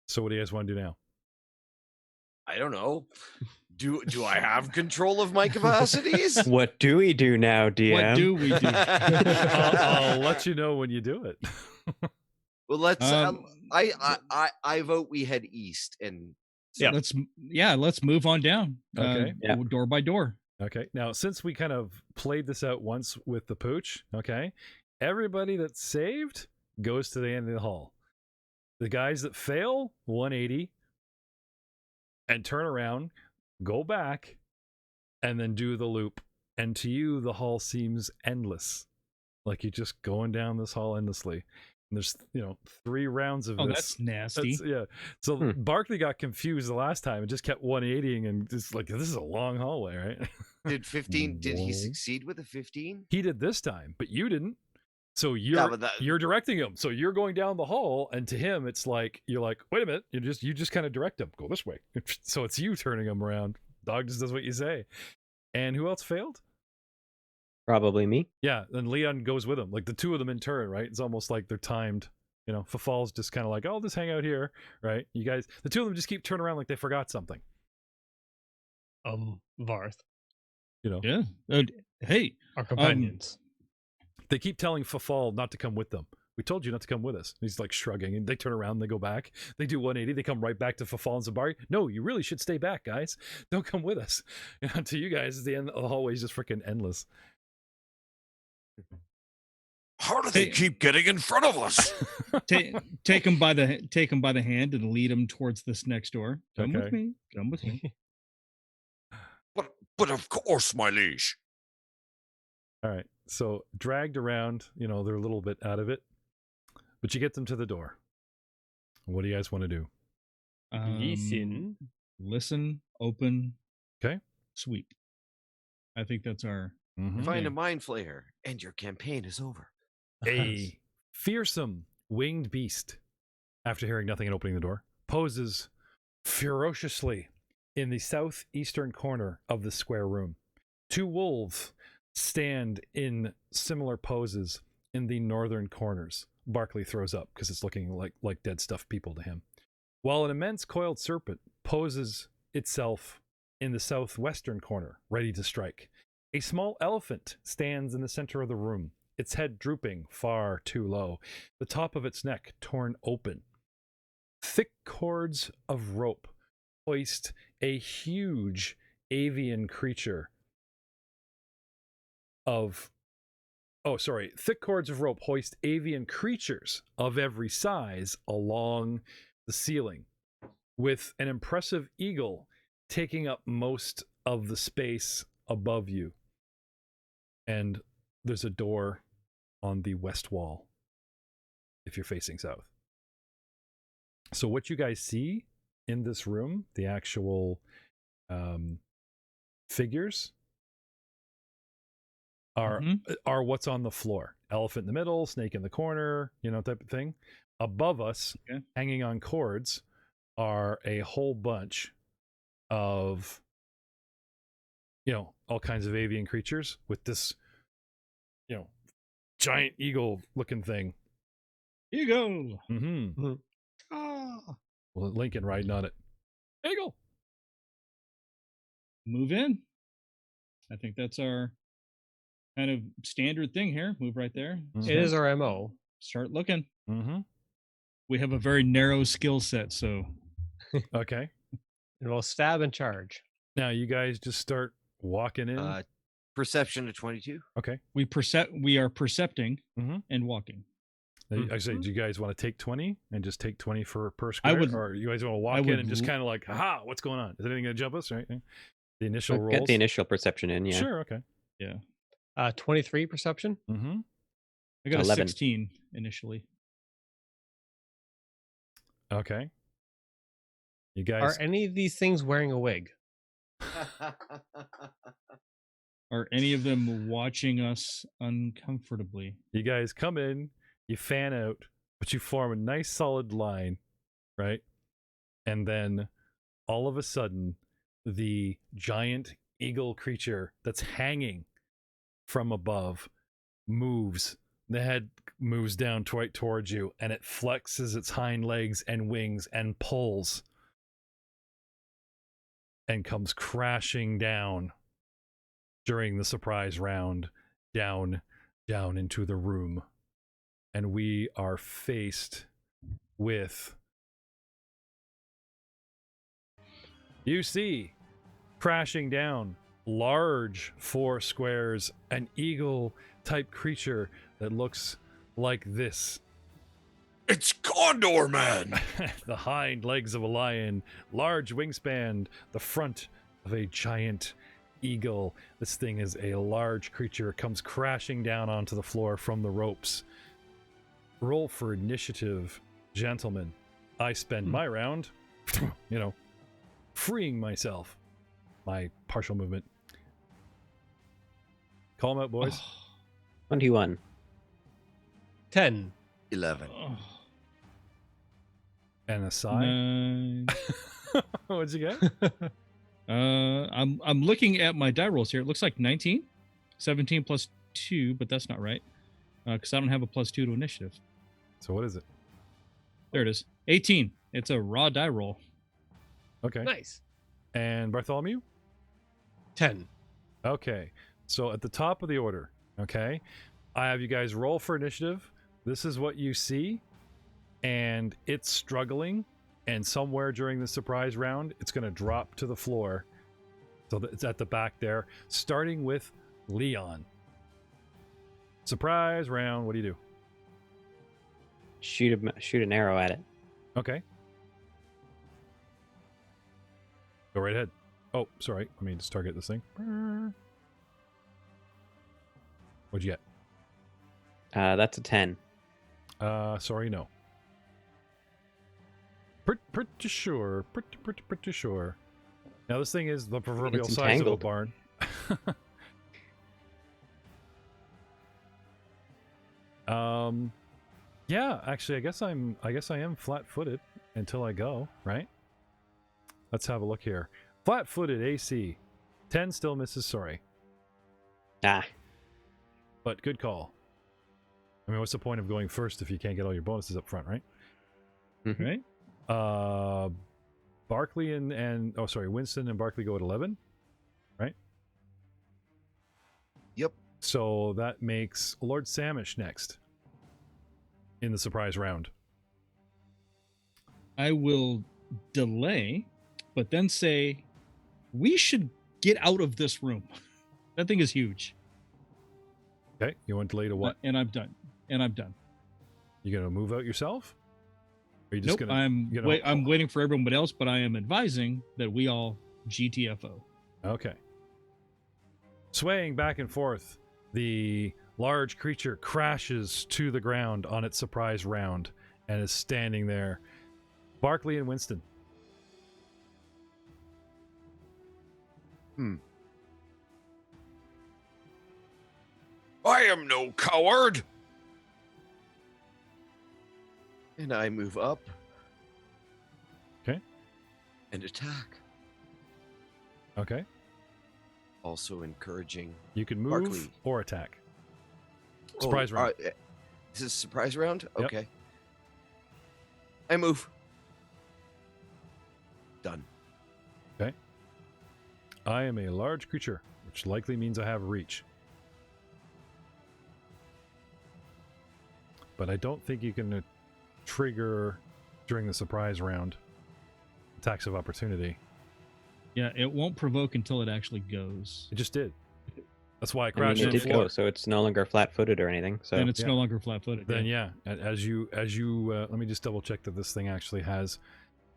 So what do you guys want to do now? I don't know. Do I have control of my capacities? What do we do now, DM? What do we do? I'll let you know when you do it. Well, let's. I vote we head east and. Yeah. Let's move on down. Okay. Door by door. Okay. Now, since we kind of played this out once with the pooch, okay, everybody that's saved goes to the end of the hall. The guys that fail, 180, and turn around, go back, and then do the loop. And to you, the hall seems endless. Like you're just going down this hall endlessly. And there's, 3 rounds of this. That's nasty. So Barkley got confused the last time and just kept 180ing and just like, this is a long hallway, right? Did he succeed with a 15? He did this time, but you didn't. So you're directing him. So you're going down the hall, and to him, it's like, you're like, wait a minute. You just kind of direct him. Go this way. So it's you turning him around. Dog just does what you say. And who else failed? Probably me. Yeah, and Leon goes with him. Like the two of them in turn, right? It's almost like they're timed. Fafal's just kind of like, I'll just hang out here, right? You guys, the two of them just keep turning around like they forgot something. Varth. Yeah. Hey, our companions. They keep telling Fafal not to come with them. We told you not to come with us. He's like shrugging, and they turn around, they go back. They do 180, they come right back to Fafal and Zabari. No, you really should stay back, guys. Don't come with us. To you guys, the end of the hallway is just freaking endless. How do they keep getting in front of us? Take him by the hand and lead him towards this next door. Come with me. Come with me. But of course, my liege. All right. So dragged around, they're a little bit out of it, but you get them to the door. What do you guys want to do? Listen, open. Okay. Sweep. I think that's our. Find a mind flayer, and your campaign is over. A fearsome winged beast, after hearing nothing and opening the door, poses ferociously in the southeastern corner of the square room. 2 wolves stand in similar poses in the northern corners. Barkley throws up because it's looking like dead stuffed people to him. While an immense coiled serpent poses itself in the southwestern corner, ready to strike. A small elephant stands in the center of the room, its head drooping far too low, the top of its neck torn open. Thick cords of rope hoist a huge avian creature thick cords of rope hoist avian creatures of every size along the ceiling, with an impressive eagle taking up most of the space above you. And there's a door on the west wall if you're facing south. So what you guys see in this room, the actual figures, are what's on the floor. Elephant in the middle, snake in the corner, type of thing. Above us, hanging on cords, are a whole bunch of, all kinds of avian creatures with this, giant eagle looking thing. Eagle. Mm-hmm. Well, Lincoln riding on it. Eagle. Move in. I think that's our kind of standard thing here. Move right there. Mhm. It is our MO. Start looking. Mm-hmm. We have a very narrow skill set, so Okay. And we'll stab and charge. Now you guys just start walking in. Perception to 22. Okay. we are percepting Mhm. and walking. Now, I say, do you guys want to take 20 and just take 20 per square? would- Or you guys want to walk in and just kind of like, ha, what's going on? Is anything going to jump us? Right? The initial We'll rolls. get the initial perception in, yeah. Sure. Okay. 23 perception. Mm-hmm. I got 11. a 16 initially. Okay. You Are guys. any of these things wearing a wig? Are any of them watching us uncomfortably? You guys come in, you fan out, but you form a nice solid line, right? And then all of a sudden, the giant eagle creature that's hanging from above moves. The head moves down right towards you, and it flexes its hind legs and wings and pulls and comes crashing down during the surprise round, down into the room. And we are faced with, you see, crashing down, large 4 squares, an eagle type creature that looks like this. It's Condor Man. The hind legs of a lion, large wingspan, the front of a giant eagle. This thing is a large creature, comes crashing down onto the floor from the ropes. Roll for initiative, gentlemen. I spend my round, freeing myself. My partial movement. Call them out, boys. 21. 10. 11. And a sigh. 9. What'd you get? I'm looking at my die rolls here. It looks like 19, 17 plus 2, but that's not right because I don't have a plus 2 to initiative. So what is it? There it is. 18. It's a raw die roll. Okay. Nice. And Bartholomew? 10. Okay. So at the top of the order, okay, I have you guys roll for initiative. This is what you see, and it's struggling, and somewhere during the surprise round, it's going to drop to the floor. So it's at the back there, starting with Leon. Surprise round. What do you do? Shoot an arrow at it. Okay. Go right ahead. Oh, sorry. Let me just target this thing. What'd you get? That's a 10. Sorry, no. Pretty sure. Pretty sure. Now, this thing is the proverbial It's size of a entangled. barn. Yeah, actually, I guess I am flat-footed until I go, right? Let's have a look here. Flat-footed AC. 10 still misses, sorry. Ah, But good call. I mean, what's the point of going first if you can't get all your bonuses up front, right? mhm. Right? Barkley and Winston and Barkley go at 11, right? Yep. So that makes Lord Samish next in the surprise round. I will delay, but then say, we should get out of this room. That thing is huge. Okay, you want to delay to what? And I'm done. You gonna move out yourself? Or are you just Nope, gonna? I'm waiting for everyone else, but I am advising that we all GTFO. Okay. Swaying back and forth, the large creature crashes to the ground on its surprise round and is standing there. Barkley and Winston. I am no coward. And I move up. Okay. And attack. Okay. Also encouraging. You can move Barkley. or attack. Surprise round. This is surprise round? Yep. Okay. I move. Done. I am a large creature, which likely means I have reach. but I don't think you can trigger during the surprise round attacks of opportunity. Yeah, it won't provoke until it actually goes. It just did. That's why I I mean, crashed it on the did floor. go, so it's no longer flat-footed or anything. So And it's yeah. no longer flat-footed. Then yeah, as you let me just double check that this thing actually has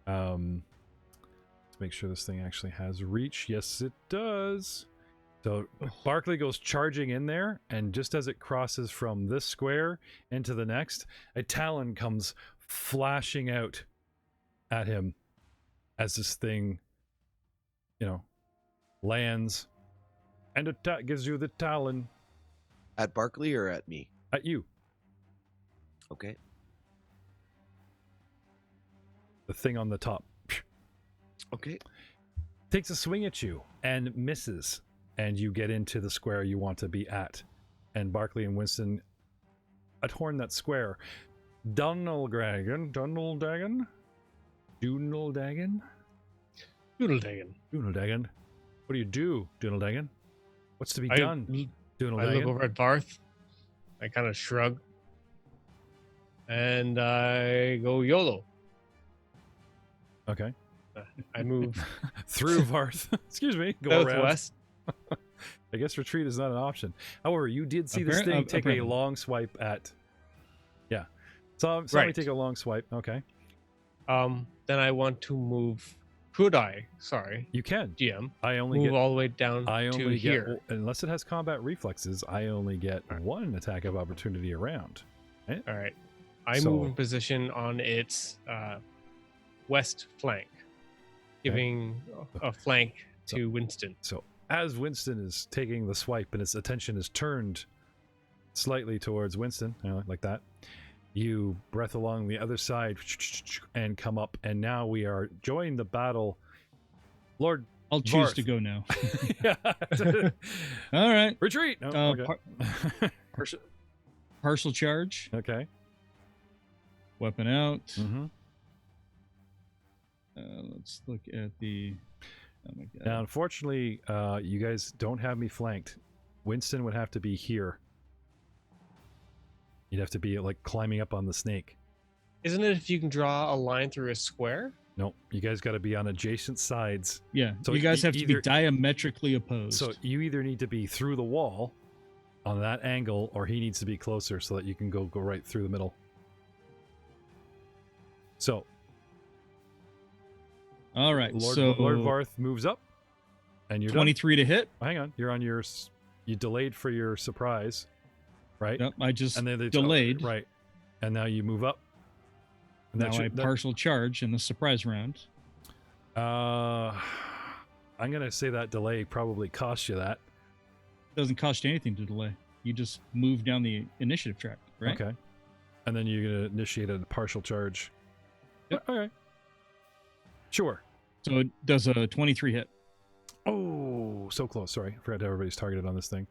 let's make sure this thing actually has reach. Yes, it does. So Barkley goes charging in there, and just as it crosses from this square into the next, a talon comes flashing out at him as this thing, lands, and attack gives you the talon At Barkley or at me? at you. Okay. The thing on the top Okay. takes a swing at you and misses, and you get into the square you want to be at. And Barkley and Winston adorn that square. Duneldagan. Duneldagan. What do you do, Duneldagan? What's to be done, I Duneldagan? look over at Varth. I kind of shrug. And I go YOLO. Okay. I move Through Varth. Excuse me. Go around. southwest. I guess retreat is not an option. However, you did see this thing take a apparently. long swipe at... Yeah. So me Right. take a long swipe. Okay. Then I want to move. Could I? Sorry, You can. GM. I only Move get... all the way down I to only get... here. Unless it has combat reflexes, I only get one attack of opportunity around. All right. I So- move in position on its west flank, giving a flank to Winston. So as Winston is taking the swipe and its attention is turned slightly towards Winston, like that, you breath along the other side and come up, and now we are joining the battle. Lord, I'll choose Varth. to go now. yeah. All right. Retreat. Oh, okay. Partial charge. Okay. Weapon out. Mm-hmm. Let's look at the... Oh my god. Now, unfortunately, you guys don't have me flanked. Winston would have to be here. You'd have to be like climbing up on the snake. Isn't it if you can draw a line through a square? No, you guys got to be on adjacent sides. Yeah, So you guys have to be either- diametrically opposed. So you either need to be through the wall on that angle, or he needs to be closer so that you can go right through the middle. So All right, Lord so Varth moves up, and you're 23 to hit. done. Hang on, you're on your. You delayed for your surprise, right? Yep, I just And then they delayed. right, and now you move up. And Now that I should- that- partial charge in the surprise round. I'm gonna say that delay probably cost you that. Doesn't cost you anything to delay. You just move down the initiative track, right? Okay. And then you're gonna initiate a partial charge. Yep. Okay. Sure. So it does a 23 hit. Oh, so close. Sorry, I forgot to have everybody's targeted on this thing.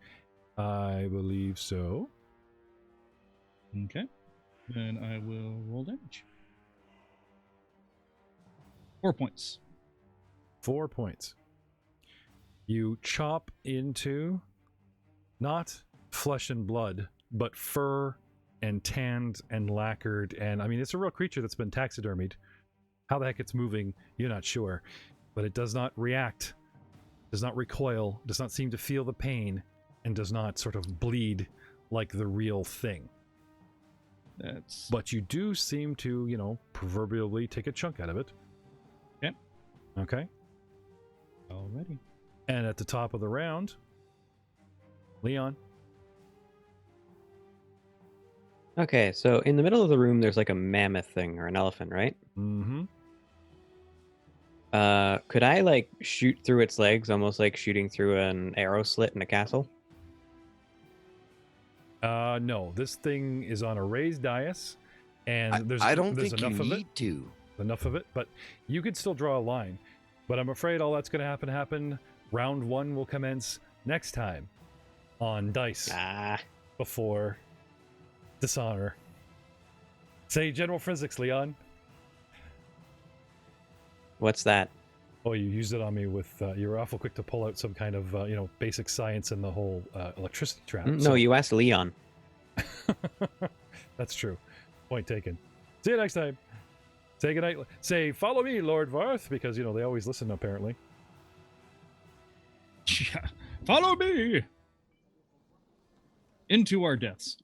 I believe so. Okay. Then I will roll damage. 4 points. 4 points. You chop into not flesh and blood, but fur and tanned and lacquered, and I mean it's a real creature that's been taxidermied. How the heck it's moving, you're not sure, but it does not react, does not recoil, does not seem to feel the pain, and does not sort of bleed like the real thing. That's But you do seem to, proverbially take a chunk out of it. Yep. Okay. already. And at the top of the round, Leon. Okay, so in the middle of the room, there's like a mammoth thing or an elephant, right? Mm-hmm. Could I like shoot through its legs, almost like shooting through an arrow slit in a castle? No, this thing is on a raised dais, and I don't there's think you enough of it. need to. Enough of it, but you could still draw a line. But I'm afraid all that's going to happen. Round one will commence next time on Dice Ah, before Dishonor. Say General Physics, Leon. what's that? Oh, you used it on me with. You were awful quick to pull out some kind of basic science in the whole electricity trap. No, you asked Leon. That's true. Point taken. See you next time. Say goodnight. Say, follow me, Lord Varth, because, you know, they always listen, apparently. Yeah. Follow me into our deaths.